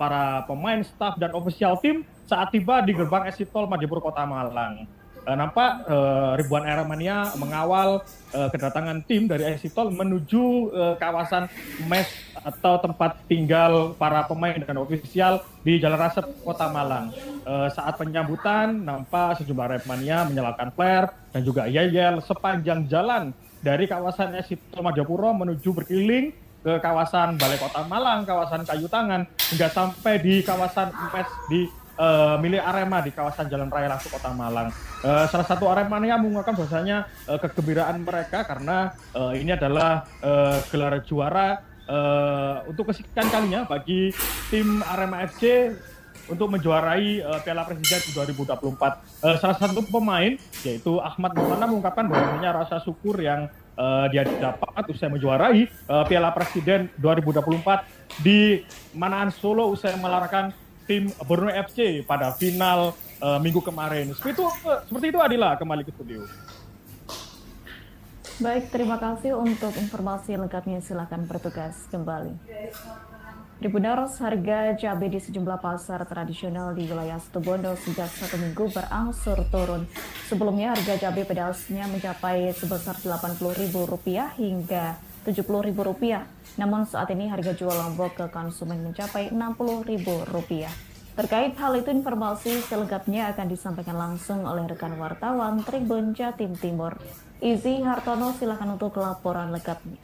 para pemain, staf dan ofisial tim saat tiba di gerbang Eksitel Madiopuro Kota Malang. Nampak ribuan Aremania mengawal kedatangan tim dari Eksitel menuju kawasan mes atau tempat tinggal para pemain dan ofisial di Jalan Rasep, Kota Malang. Saat penyambutan, nampak sejumlah Aremania menyalakan flare dan juga yel-yel sepanjang jalan dari kawasan Eksitel Madiopuro menuju berkeliling ke kawasan Balai Kota Malang, kawasan Kayu Tangan, hingga sampai di kawasan mes di milik Arema di kawasan Jalan Raya Langsung Kota Malang. Salah satu Aremania mengungkapkan bahwasanya kegembiraan mereka karena ini adalah gelar juara untuk kesekian kalinya bagi tim Arema FC untuk menjuarai Piala Presiden 2024. Salah satu pemain yaitu Ahmad Maulana mengungkapkan bahwasanya rasa syukur yang dia dapat usai menjuarai Piala Presiden 2024 di Manahan Solo usai mengalahkan tim Borneo FC pada final minggu kemarin. Seperti itu Adila, kembali ke studio. Baik, terima kasih untuk informasi lengkapnya. Silakan bertugas kembali. Tribuners, harga cabai di sejumlah pasar tradisional di wilayah Situbondo sejak 1 minggu berangsur turun. Sebelumnya harga cabai pedasnya mencapai sebesar Rp80.000 hingga Rp70.000. Namun saat ini harga jual lombok ke konsumen mencapai Rp60.000. Terkait hal itu, informasi selengkapnya akan disampaikan langsung oleh rekan wartawan Tribun Jatim Timur. Izzy Hartono, silakan untuk laporan lengkapnya.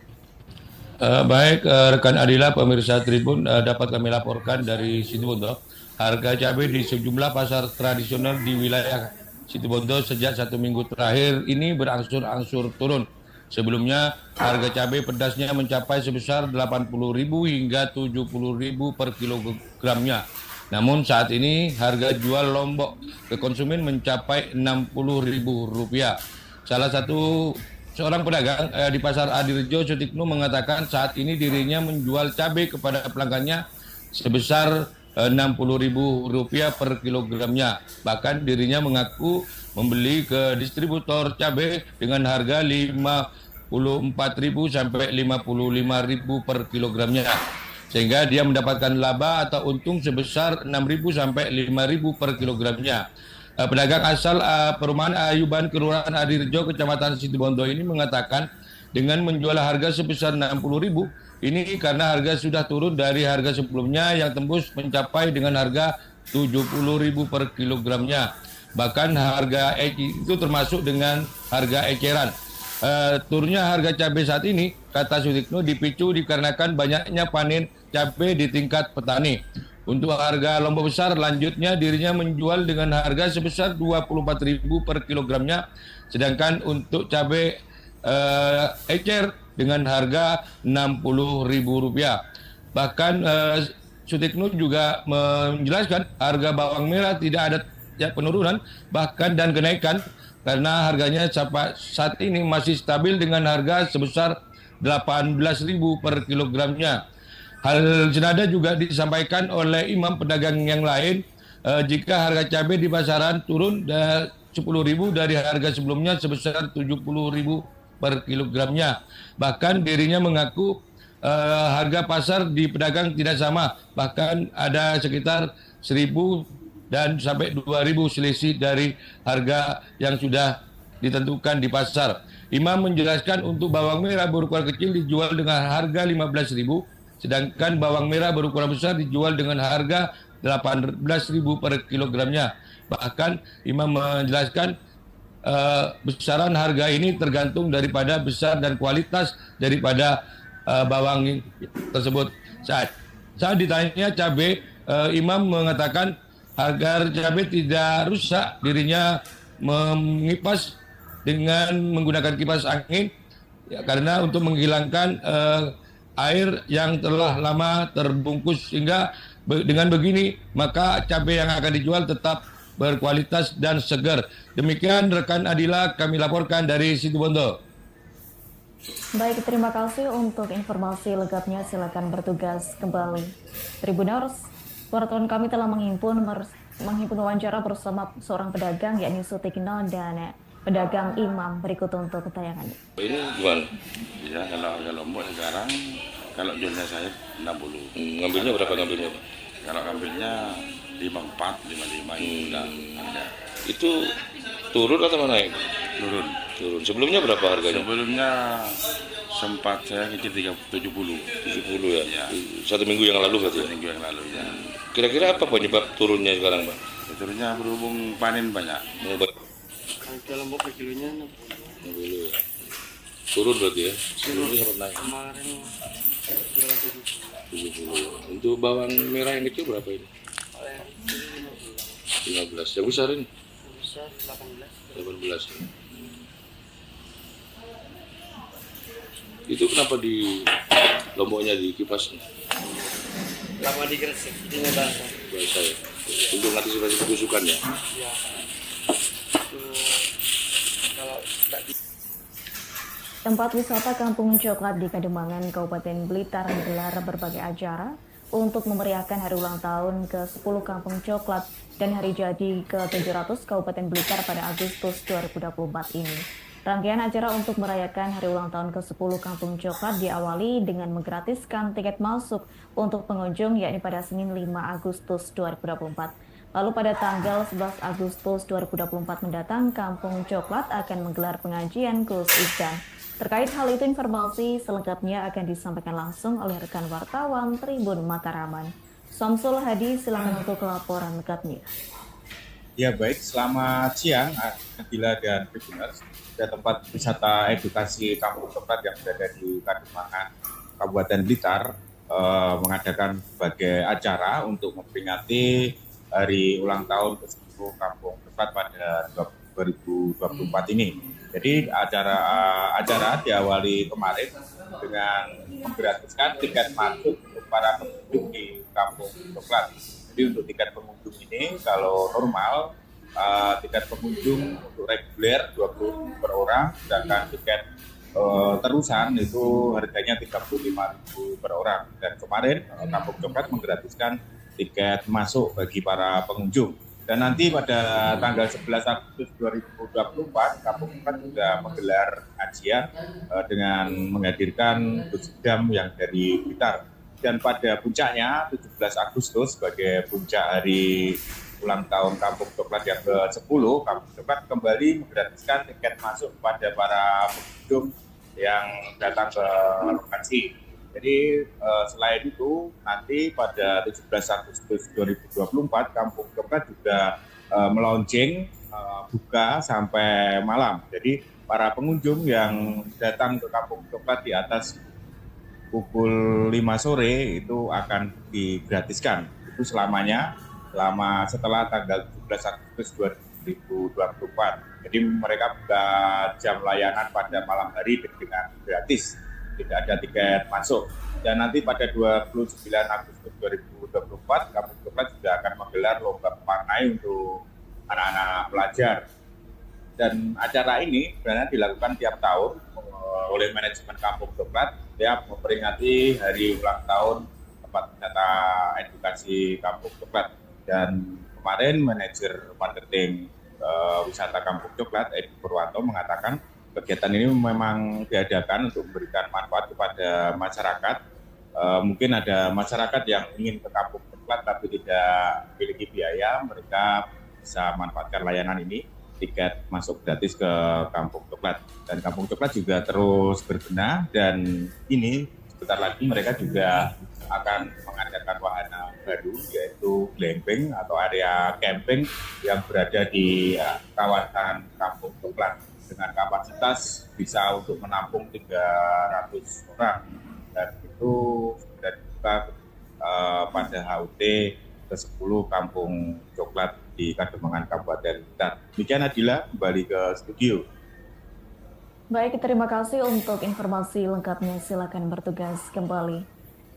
Baik, rekan Adila, pemirsa Tribun, dapat kami laporkan dari Situbondo. Harga cabai di sejumlah pasar tradisional di wilayah Situbondo sejak 1 minggu terakhir ini berangsur-angsur turun. Sebelumnya, harga cabai pedasnya mencapai sebesar Rp80.000 hingga Rp70.000 per kilogramnya. Namun saat ini harga jual lombok ke konsumen mencapai Rp60.000. Salah satu seorang pedagang di Pasar Adirejo, Sutikno, mengatakan saat ini dirinya menjual cabai kepada pelanggannya sebesar Rp60.000 per kilogramnya. Bahkan dirinya mengaku membeli ke distributor cabai dengan harga Rp54.000 sampai Rp55.000 per kilogramnya. Sehingga dia mendapatkan laba atau untung sebesar Rp6.000 sampai Rp5.000 per kilogramnya. Pedagang asal perumahan Ayuban, Kelurahan Adirejo, Kecamatan Situbondo ini mengatakan dengan menjual harga sebesar Rp60.000 ini karena harga sudah turun dari harga sebelumnya yang tembus mencapai dengan harga Rp70.000 per kilogramnya. Bahkan harga itu termasuk dengan harga eceran. Turunnya harga cabai saat ini, kata Sutikno, dipicu dikarenakan banyaknya panen cabai di tingkat petani. Untuk harga lombok besar lanjutnya dirinya menjual dengan harga sebesar Rp24.000 per kilogramnya, sedangkan untuk cabai ecer dengan harga Rp60.000. Bahkan Sutikno juga menjelaskan harga bawang merah tidak ada penurunan bahkan dan kenaikan karena harganya saat ini masih stabil dengan harga sebesar Rp18.000 per kilogramnya. Hal senada juga disampaikan oleh imam pedagang yang lain jika harga cabai di pasaran turun Rp10.000 dari harga sebelumnya sebesar Rp70.000 per kilogramnya. Bahkan dirinya mengaku harga pasar di pedagang tidak sama, bahkan ada sekitar 1.000 dan sampai 2.000 selisih dari harga yang sudah ditentukan di pasar. Imam menjelaskan untuk bawang merah berukuran kecil dijual dengan harga Rp15.000, sedangkan bawang merah berukuran besar dijual dengan harga Rp18.000 per kilogramnya. Bahkan Imam menjelaskan besaran harga ini tergantung daripada besar dan kualitas daripada bawang tersebut. Saat ditanya cabai, Imam mengatakan agar cabai tidak rusak, dirinya mengipas dengan menggunakan kipas angin karena untuk menghilangkan air yang telah lama terbungkus, sehingga dengan begini maka cabai yang akan dijual tetap berkualitas dan segar. Demikian rekan Adila, kami laporkan dari Situbondo. Baik, terima kasih untuk informasi lengkapnya. Silakan bertugas kembali. Tribuners, wartawan kami telah menghimpun wawancara bersama seorang pedagang yakni Sutikno dan pedagang Imam. Berikut untuk tayangannya. Ini jual. Ya, kalau harga lombok sekarang, kalau jualnya saya 60. Ngambilnya berapa ngambilnya? Kalau ngambilnya 54, 55 itu harga. Itu turun atau naik? Turun. Sebelumnya berapa harganya? Sebelumnya sempat saya ngecil 70 ya? Ya. 1 minggu yang lalu berarti? 1 minggu yang lalu, ya. Kira-kira apa penyebab turunnya sekarang, Pak? Turunnya berhubung panen banyak. Harga lombok per kilonya 60 ya. Turun berarti ya? Turun. Sempat naik. Kemarin 70. Untuk bawang merah yang kecil berapa ini? 15. Yang besar ini? Besar 18. 18 ya. Itu kenapa di lomboknya di kipas? Lama digresik, ini basah. Basah ya. Untuk antisipasi kebusukan ya. Iya. Kalau tidak di... Tempat wisata Kampung Coklat di Kademangan, Kabupaten Blitar menggelar berbagai acara untuk memeriahkan hari ulang tahun ke-10 Kampung Coklat dan hari jadi ke-700 Kabupaten Blitar pada Agustus 2024 ini. Rangkaian acara untuk merayakan hari ulang tahun ke-10 Kampung Coklat diawali dengan menggratiskan tiket masuk untuk pengunjung, yakni pada Senin 5 Agustus 2024. Lalu pada tanggal 11 Agustus 2024 mendatang, Kampung Coklat akan menggelar pengajian Gus Idan. Terkait hal itu, informasi selengkapnya akan disampaikan langsung oleh rekan wartawan Tribun Mataraman. Samsul Hadi, silakan untuk laporan lengkapnya. Ya baik, selamat siang Adila dan Tribuners. Tempat wisata edukasi Kampung Coklat yang berada di Kademangan, Kabupaten Blitar mengadakan berbagai acara untuk memperingati hari ulang tahun ke-10 Kampung Coklat pada 2024 ini. Jadi acara diawali kemarin dengan menggratiskan tiket masuk untuk para pengunjung di Kampung Coklat. Jadi untuk tiket pengunjung ini kalau normal tiket pengunjung untuk reguler 20 per orang, sedangkan tiket terusan itu harganya 35.000 per orang. Dan kemarin Kampung Coklat menggratiskan tiket masuk bagi para pengunjung. Dan nanti pada tanggal 11 Agustus 2024 Kampung Coklat juga menggelar kajian dengan menghadirkan Gus Idam yang dari Blitar. Dan pada puncaknya 17 Agustus sebagai puncak hari ulang tahun Kampung Coklat yang ke-10, Kampung Coklat kembali menggratiskan tiket masuk kepada para pengunjung yang datang ke lokasi. Jadi selain itu nanti pada 17 Agustus 2024 Kampung Coklat juga melaunching buka sampai malam. Jadi para pengunjung yang datang ke Kampung Coklat di atas pukul 5 sore itu akan digratiskan. Itu selamanya, setelah tanggal 17 Agustus 2024. Jadi mereka buka jam layanan pada malam hari dengan gratis, tidak ada tiket masuk. Dan nanti pada 29 Agustus 2024 Kampung Coklat juga akan menggelar lomba pewarnai untuk anak-anak pelajar. Dan acara ini sebenarnya dilakukan tiap tahun oleh manajemen Kampung Coklat tiap memperingati hari ulang tahun tempat wisata edukasi Kampung Coklat. Dan kemarin manajer marketing wisata Kampung Coklat, Edi Purwanto, mengatakan kegiatan ini memang diadakan untuk memberikan manfaat kepada masyarakat. Mungkin ada masyarakat yang ingin ke Kampung Coklat tapi tidak memiliki biaya, mereka bisa manfaatkan layanan ini, tiket masuk gratis ke Kampung Coklat. Dan Kampung Coklat juga terus berbenah, dan ini sebentar lagi mereka juga akan mengadakan wahana baru, yaitu glamping atau area camping yang berada di kawasan Kampung Coklat dengan kapasitas bisa untuk menampung 300 orang, dan itu sudah dibuka pada HUT ke-10 Kampung Coklat di Kademangan, Kabupaten Blitar. Demikian Adila, kembali ke studio. Baik, terima kasih untuk informasi lengkapnya. Silakan bertugas kembali.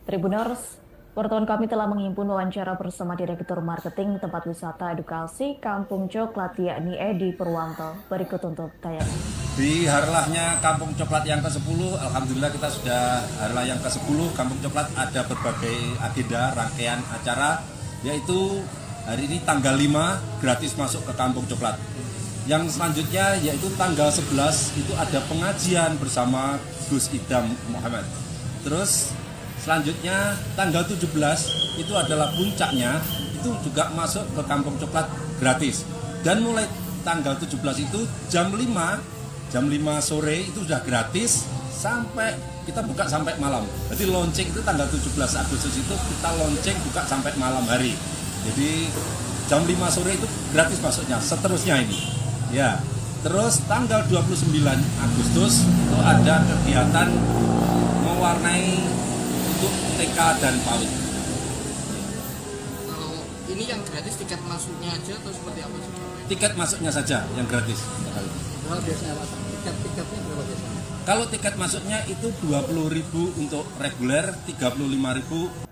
Tribuners, wartawan kami telah menghimpun wawancara bersama Direktur Marketing Tempat Wisata Edukasi Kampung Coklat, yakni Edi Purwanto. Berikut untuk tayangan. Di harlahnya Kampung Coklat yang ke-10, alhamdulillah kita sudah harlah yang ke-10 Kampung Coklat, ada berbagai agenda rangkaian acara, yaitu hari ini tanggal 5 gratis masuk ke Kampung Coklat. Yang selanjutnya yaitu tanggal 11 itu ada pengajian bersama Gus Idam Muhammad. Terus selanjutnya tanggal 17 itu adalah puncaknya, itu juga masuk ke Kampung Coklat gratis. Dan mulai tanggal 17 itu jam 5 sore itu sudah gratis sampai kita buka sampai malam. Jadi launching itu tanggal 17 Agustus itu kita launching buka sampai malam hari. Jadi jam 5 sore itu gratis masuknya, seterusnya ini. Ya, terus tanggal 29 Agustus itu ada kegiatan mewarnai untuk TK dan PAUD. ini yang gratis tiket masuknya aja atau seperti apa sih? Tiket masuknya saja yang gratis. Berapa biasanya Pak? Tiketnya berapa biasanya? Kalau tiket masuknya itu 20.000 untuk reguler, 35.000.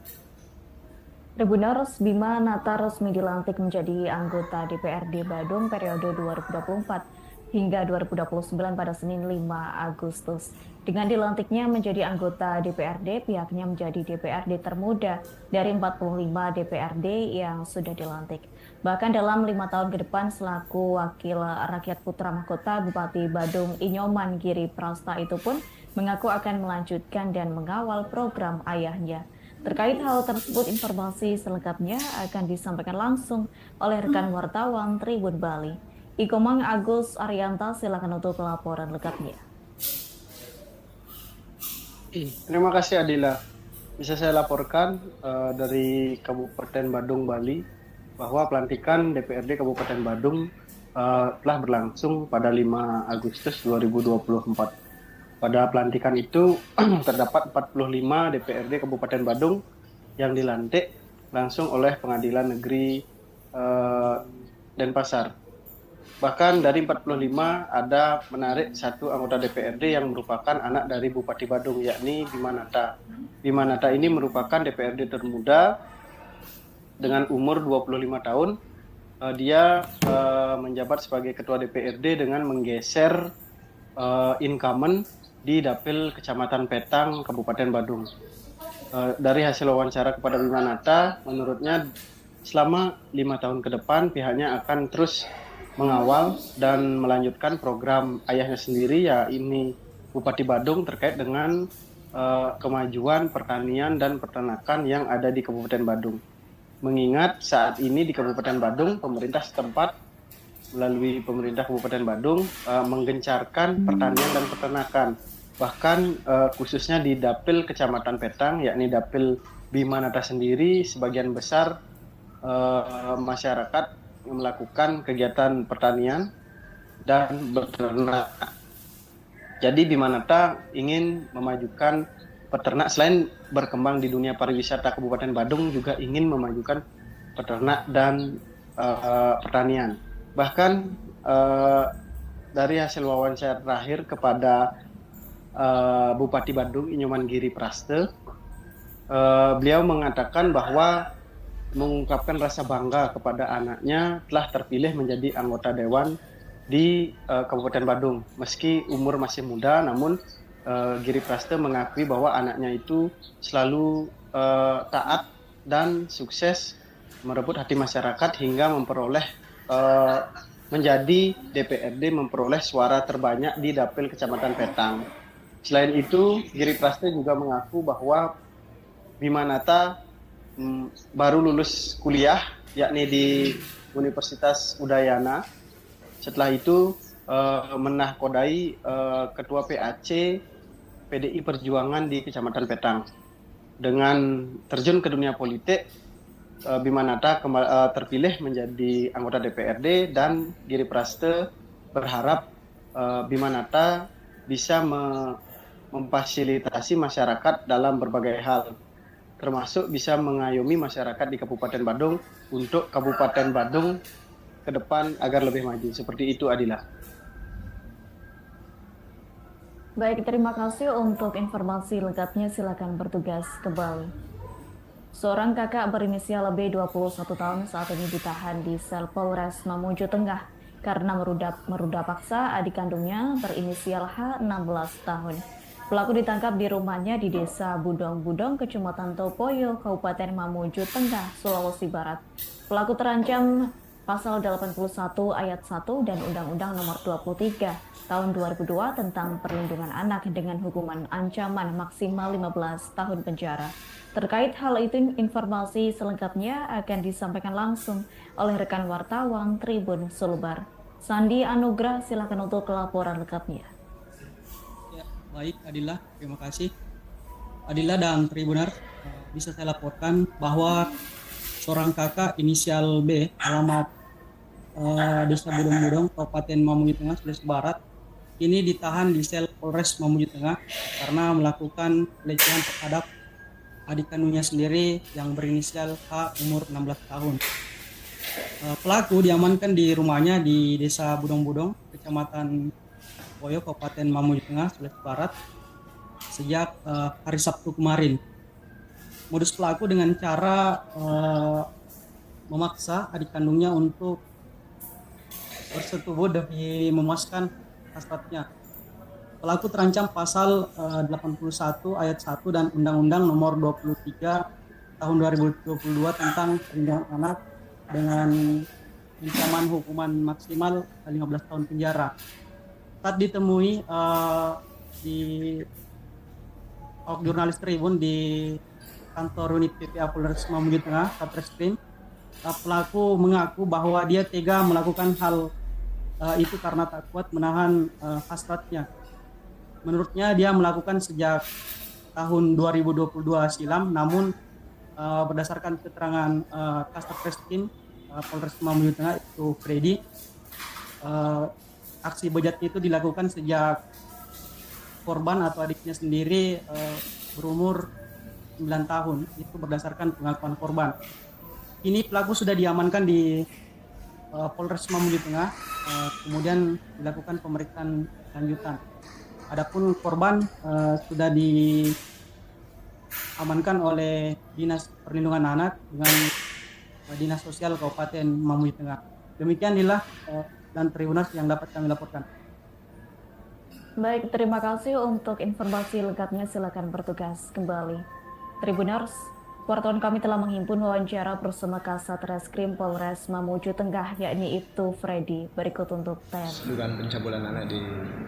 Tribuners, Bima Nata resmi dilantik menjadi anggota DPRD Badung periode 2024 hingga 2029 pada Senin 5 Agustus. Dengan dilantiknya menjadi anggota DPRD, pihaknya menjadi DPRD termuda dari 45 DPRD yang sudah dilantik. Bahkan dalam 5 tahun ke depan selaku Wakil Rakyat Putra Mahkota Bupati Badung Inyoman Giri Prasta itu pun mengaku akan melanjutkan dan mengawal program ayahnya. Terkait hal tersebut, informasi selengkapnya akan disampaikan langsung oleh rekan wartawan Tribun Bali. Ikomang Agus Arianta, silakan untuk laporan lengkapnya. Terima kasih Adila. Bisa saya laporkan dari Kabupaten Badung, Bali, bahwa pelantikan DPRD Kabupaten Badung telah berlangsung pada 5 Agustus 2024. Pada pelantikan itu terdapat 45 DPRD Kabupaten Badung yang dilantik langsung oleh Pengadilan Negeri Denpasar. Bahkan dari 45 ada menarik satu anggota DPRD yang merupakan anak dari Bupati Badung, yakni Bima Nata. Bima Nata ini merupakan DPRD termuda dengan umur 25 tahun. Dia menjabat sebagai Ketua DPRD dengan menggeser incumbent di Dapil Kecamatan Petang, Kabupaten Badung. Dari hasil wawancara kepada Bima Nata, menurutnya selama 5 tahun ke depan pihaknya akan terus mengawal dan melanjutkan program ayahnya sendiri, yaitu Bupati Badung, terkait dengan kemajuan pertanian dan peternakan yang ada di Kabupaten Badung. Mengingat saat ini di Kabupaten Badung, pemerintah setempat melalui pemerintah Kabupaten Badung menggencarkan pertanian dan peternakan. Bahkan khususnya di Dapil Kecamatan Petang, yakni Dapil Bima Nata sendiri, sebagian besar masyarakat melakukan kegiatan pertanian dan beternak. Jadi Bima Nata ingin memajukan peternak, selain berkembang di dunia pariwisata Kabupaten Badung, juga ingin memajukan peternak dan pertanian. Bahkan dari hasil wawancara terakhir kepada Bupati Badung Inyoman Giri Prasta, beliau mengatakan bahwa mengungkapkan rasa bangga kepada anaknya telah terpilih menjadi anggota dewan di Kabupaten Badung. Meski umur masih muda, namun Giri Prasta mengakui bahwa anaknya itu selalu taat dan sukses merebut hati masyarakat hingga memperoleh menjadi DPRD, memperoleh suara terbanyak di Dapil Kecamatan Petang. Selain itu, Giri Prasta juga mengaku bahwa Bima Nata baru lulus kuliah, yakni di Universitas Udayana. Setelah itu menahkodai Ketua PAC PDI Perjuangan di Kecamatan Petang. Dengan terjun ke dunia politik, Bima Nata terpilih menjadi anggota DPRD, dan Giri Prasta berharap Bima Nata bisa memfasilitasi masyarakat dalam berbagai hal, termasuk bisa mengayomi masyarakat di Kabupaten Badung untuk Kabupaten Badung ke depan agar lebih maju. Seperti itu, Adila. Baik, terima kasih untuk informasi lengkapnya. Silakan bertugas kembali. Seorang kakak berinisial B 21 tahun saat ini ditahan di sel Polres Mamuju Tengah karena meruda paksa adik kandungnya berinisial H 16 tahun. Pelaku ditangkap di rumahnya di Desa Budong-Budong, Kecamatan Topoyo, Kabupaten Mamuju Tengah, Sulawesi Barat. Pelaku terancam Pasal 81 Ayat 1 dan Undang-Undang Nomor 23 Tahun 2002 tentang Perlindungan Anak dengan hukuman ancaman maksimal 15 tahun penjara. Terkait hal itu, informasi selengkapnya akan disampaikan langsung oleh rekan wartawan Tribun Sulbar. Sandi Anugrah, silakan untuk laporan lengkapnya. Ya, baik Adila, terima kasih. Adila dan Tribuner, bisa saya laporkan bahwa seorang kakak inisial B alamat Desa Budong-Budong, Kabupaten Mamuju Tengah, Sulawesi Barat, ini ditahan di sel Polres Mamuju Tengah karena melakukan pelecehan terhadap adik kandungnya sendiri yang berinisial H umur 16 tahun. Pelaku diamankan di rumahnya di Desa Budong-Budong, Kecamatan Boyo, Kabupaten Mamuju Tengah, Sulawesi Barat, sejak hari Sabtu kemarin. Modus pelaku dengan cara memaksa adik kandungnya untuk bersetubuh demi memuaskan hasratnya. Pelaku terancam pasal 81 ayat 1 dan Undang-Undang Nomor 23 Tahun 2022 tentang perlindungan anak dengan ancaman hukuman maksimal 15 tahun penjara. Saat ditemui di jurnalis Tribun di kantor unit PPA Polres Mamuju Tengah, Satreskrim, pelaku mengaku bahwa dia tega melakukan hal itu karena tak kuat menahan hasratnya. Menurutnya dia melakukan sejak tahun 2022 silam, namun berdasarkan keterangan Kasat Polres Mamuju Tengah itu Freddy, aksi bejatnya itu dilakukan sejak korban atau adiknya sendiri berumur 9 tahun, itu berdasarkan pengakuan korban. Ini pelaku sudah diamankan di Polres Mamuju Tengah, kemudian dilakukan pemeriksaan lanjutan. Adapun korban sudah diamankan oleh Dinas Perlindungan Anak dengan Dinas Sosial Kabupaten Mamuju Tengah. Demikianlah dan Tribuners yang dapat kami laporkan. Baik, terima kasih untuk informasi lengkapnya. Silakan bertugas kembali. Tribuners, wartawan kami telah menghimpun wawancara bersama Kasat Reskrim Polres Mamuju Tengah, yakni itu Freddy. Berikut untuk tayang. Dugaan pencabulan anak di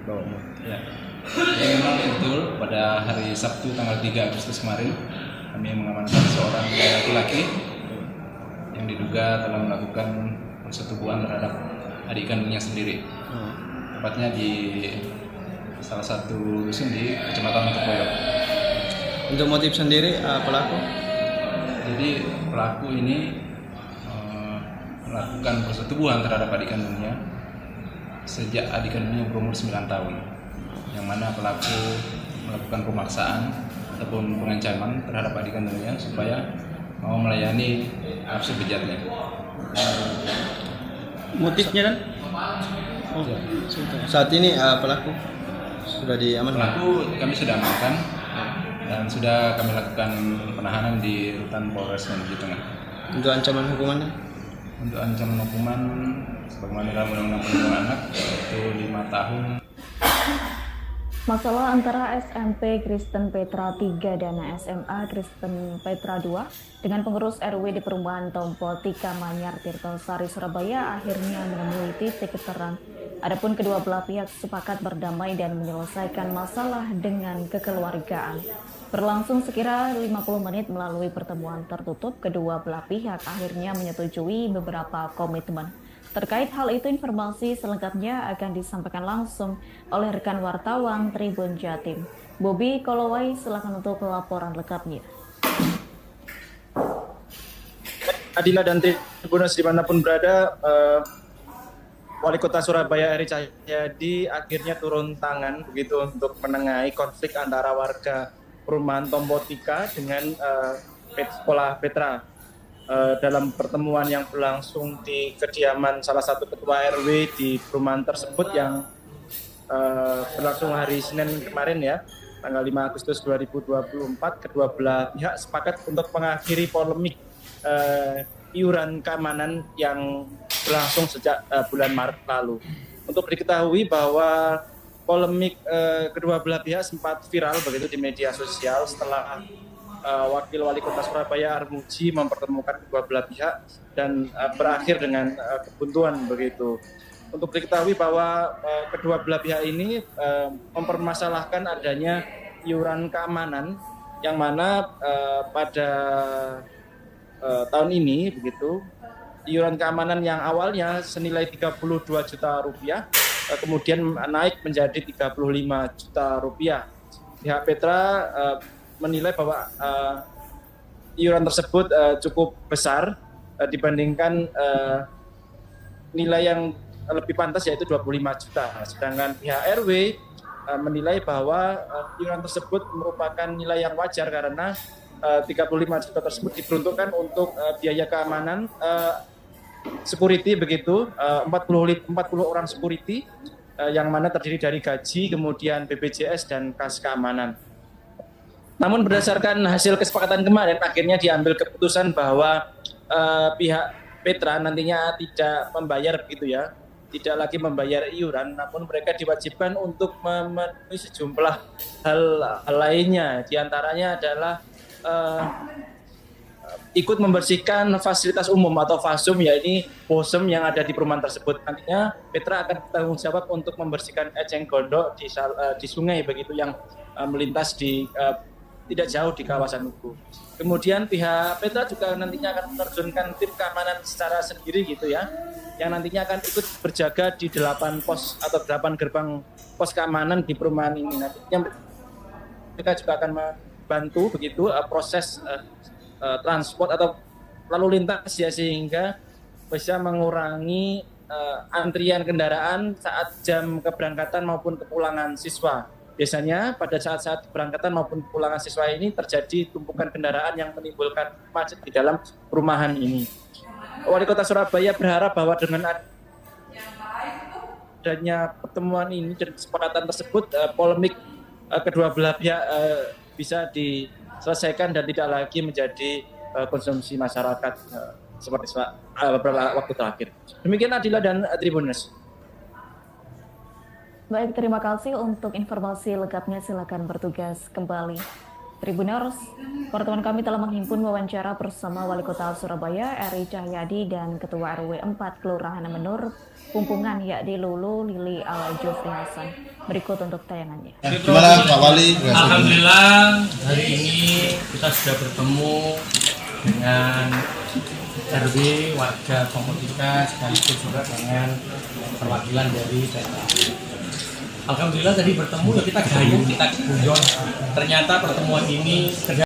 bawah umur. Ya. Jadi memang betul pada hari Sabtu tanggal 3 Agustus kemarin kami mengamankan seorang laki-laki yang diduga telah melakukan persetubuhan terhadap adik kandungnya sendiri. Tepatnya di salah satu dusun di Kecamatan Boyo. Untuk motif sendiri pelaku? Jadi pelaku ini melakukan persetubuhan terhadap adik kandungnya sejak adik kandungnya berumur 9 tahun, yang mana pelaku melakukan pemaksaan ataupun pengancaman terhadap adik kandungnya supaya mau melayani nafsu bejatnya. Motifnya dan? Saat ini pelaku sudah diamankan? Pelaku kami sudah amankan dan sudah kami lakukan penahanan di Rutan Polres Mamuju Tengah. Untuk ancaman hukumannya? Untuk ancaman hukuman sebagaimana dalam Undang-Undang Perlindungan Anak yaitu 5 tahun. Masalah antara SMP Kristen Petra 3 dan SMA Kristen Petra 2 dengan pengurus RW di perumahan Tompo Tika Manyar Tirtosari Surabaya akhirnya menemui titik terang. Adapun kedua belah pihak sepakat berdamai dan menyelesaikan masalah dengan kekeluargaan. Berlangsung sekira 50 menit melalui pertemuan tertutup, kedua belah pihak akhirnya menyetujui beberapa komitmen. Terkait hal itu, informasi selengkapnya akan disampaikan langsung oleh rekan wartawan Tribun Jatim. Bobby Kolowai, silakan untuk laporan lengkapnya. Adila dan Tribuners dimanapun berada, Wali Kota Surabaya Eri Cahyadi akhirnya turun tangan begitu untuk menengahi konflik antara warga perumahan Tompo Tika dengan sekolah Petra. Dalam pertemuan yang berlangsung di kediaman salah satu ketua RW di perumahan tersebut yang berlangsung hari Senin kemarin ya, tanggal 5 Agustus 2024, kedua belah pihak sepakat untuk mengakhiri polemik iuran keamanan yang berlangsung sejak bulan Maret lalu. Untuk diketahui bahwa polemik kedua belah pihak sempat viral begitu di media sosial setelah Wakil Wali Kota Surabaya Armuji mempertemukan kedua belah pihak dan berakhir dengan kebuntuan begitu. Untuk diketahui bahwa kedua belah pihak ini mempermasalahkan adanya iuran keamanan yang mana pada tahun ini begitu iuran keamanan yang awalnya senilai 32 juta rupiah kemudian naik menjadi 35 juta rupiah. Pihak Petra menilai bahwa iuran tersebut cukup besar dibandingkan nilai yang lebih pantas yaitu 25 juta. Sedangkan pihak RW menilai bahwa iuran tersebut merupakan nilai yang wajar karena 35 juta tersebut diperuntukkan untuk biaya keamanan security begitu, 40 orang security yang mana terdiri dari gaji, kemudian BPJS dan kas keamanan. Namun berdasarkan hasil kesepakatan kemarin, akhirnya diambil keputusan bahwa pihak Petra nantinya tidak membayar begitu ya, tidak lagi membayar iuran, namun mereka diwajibkan untuk memenuhi sejumlah hal lainnya. Di antaranya adalah ikut membersihkan fasilitas umum atau FASUM, yakni POSEM yang ada di perumahan tersebut. Nantinya Petra akan bertanggung jawab untuk membersihkan eceng gondok di sungai begitu yang melintas di tidak jauh di kawasan itu. Kemudian pihak Petra juga nantinya akan menerjunkan tim keamanan secara sendiri gitu ya, yang nantinya akan ikut berjaga di 8 pos atau 8 gerbang pos keamanan di perumahan ini. Nantinya mereka juga akan membantu begitu proses transport atau lalu lintas ya, sehingga bisa mengurangi antrian kendaraan saat jam keberangkatan maupun kepulangan siswa. Biasanya pada saat-saat keberangkatan maupun kepulangan siswa ini terjadi tumpukan kendaraan yang menimbulkan macet di dalam perumahan ini. Wali Kota Surabaya berharap bahwa dengan adanya pertemuan ini dan kesepakatan tersebut, polemik kedua belah pihak bisa diselesaikan dan tidak lagi menjadi konsumsi masyarakat seperti beberapa waktu terakhir. Demikian Adila dan Tribuners. Baik, terima kasih untuk informasi lengkapnya. Silakan bertugas kembali. Tribuners, pertemuan kami telah menghimpun wawancara bersama Wali Kota Surabaya Eri Cahyadi dan Ketua RW 4 Kelurahan Menur Pumpungan yakni Lulu Lili Ala Jufri Hasan. Berikut untuk tayangannya. Gimana Pak Wali? Alhamdulillah hari ini kita sudah bertemu dengan RW warga Komoditas sekaligus juga dengan perwakilan dari daerah. Alhamdulillah tadi bertemu, kita gayu, kita guyon. Ternyata pertemuan ini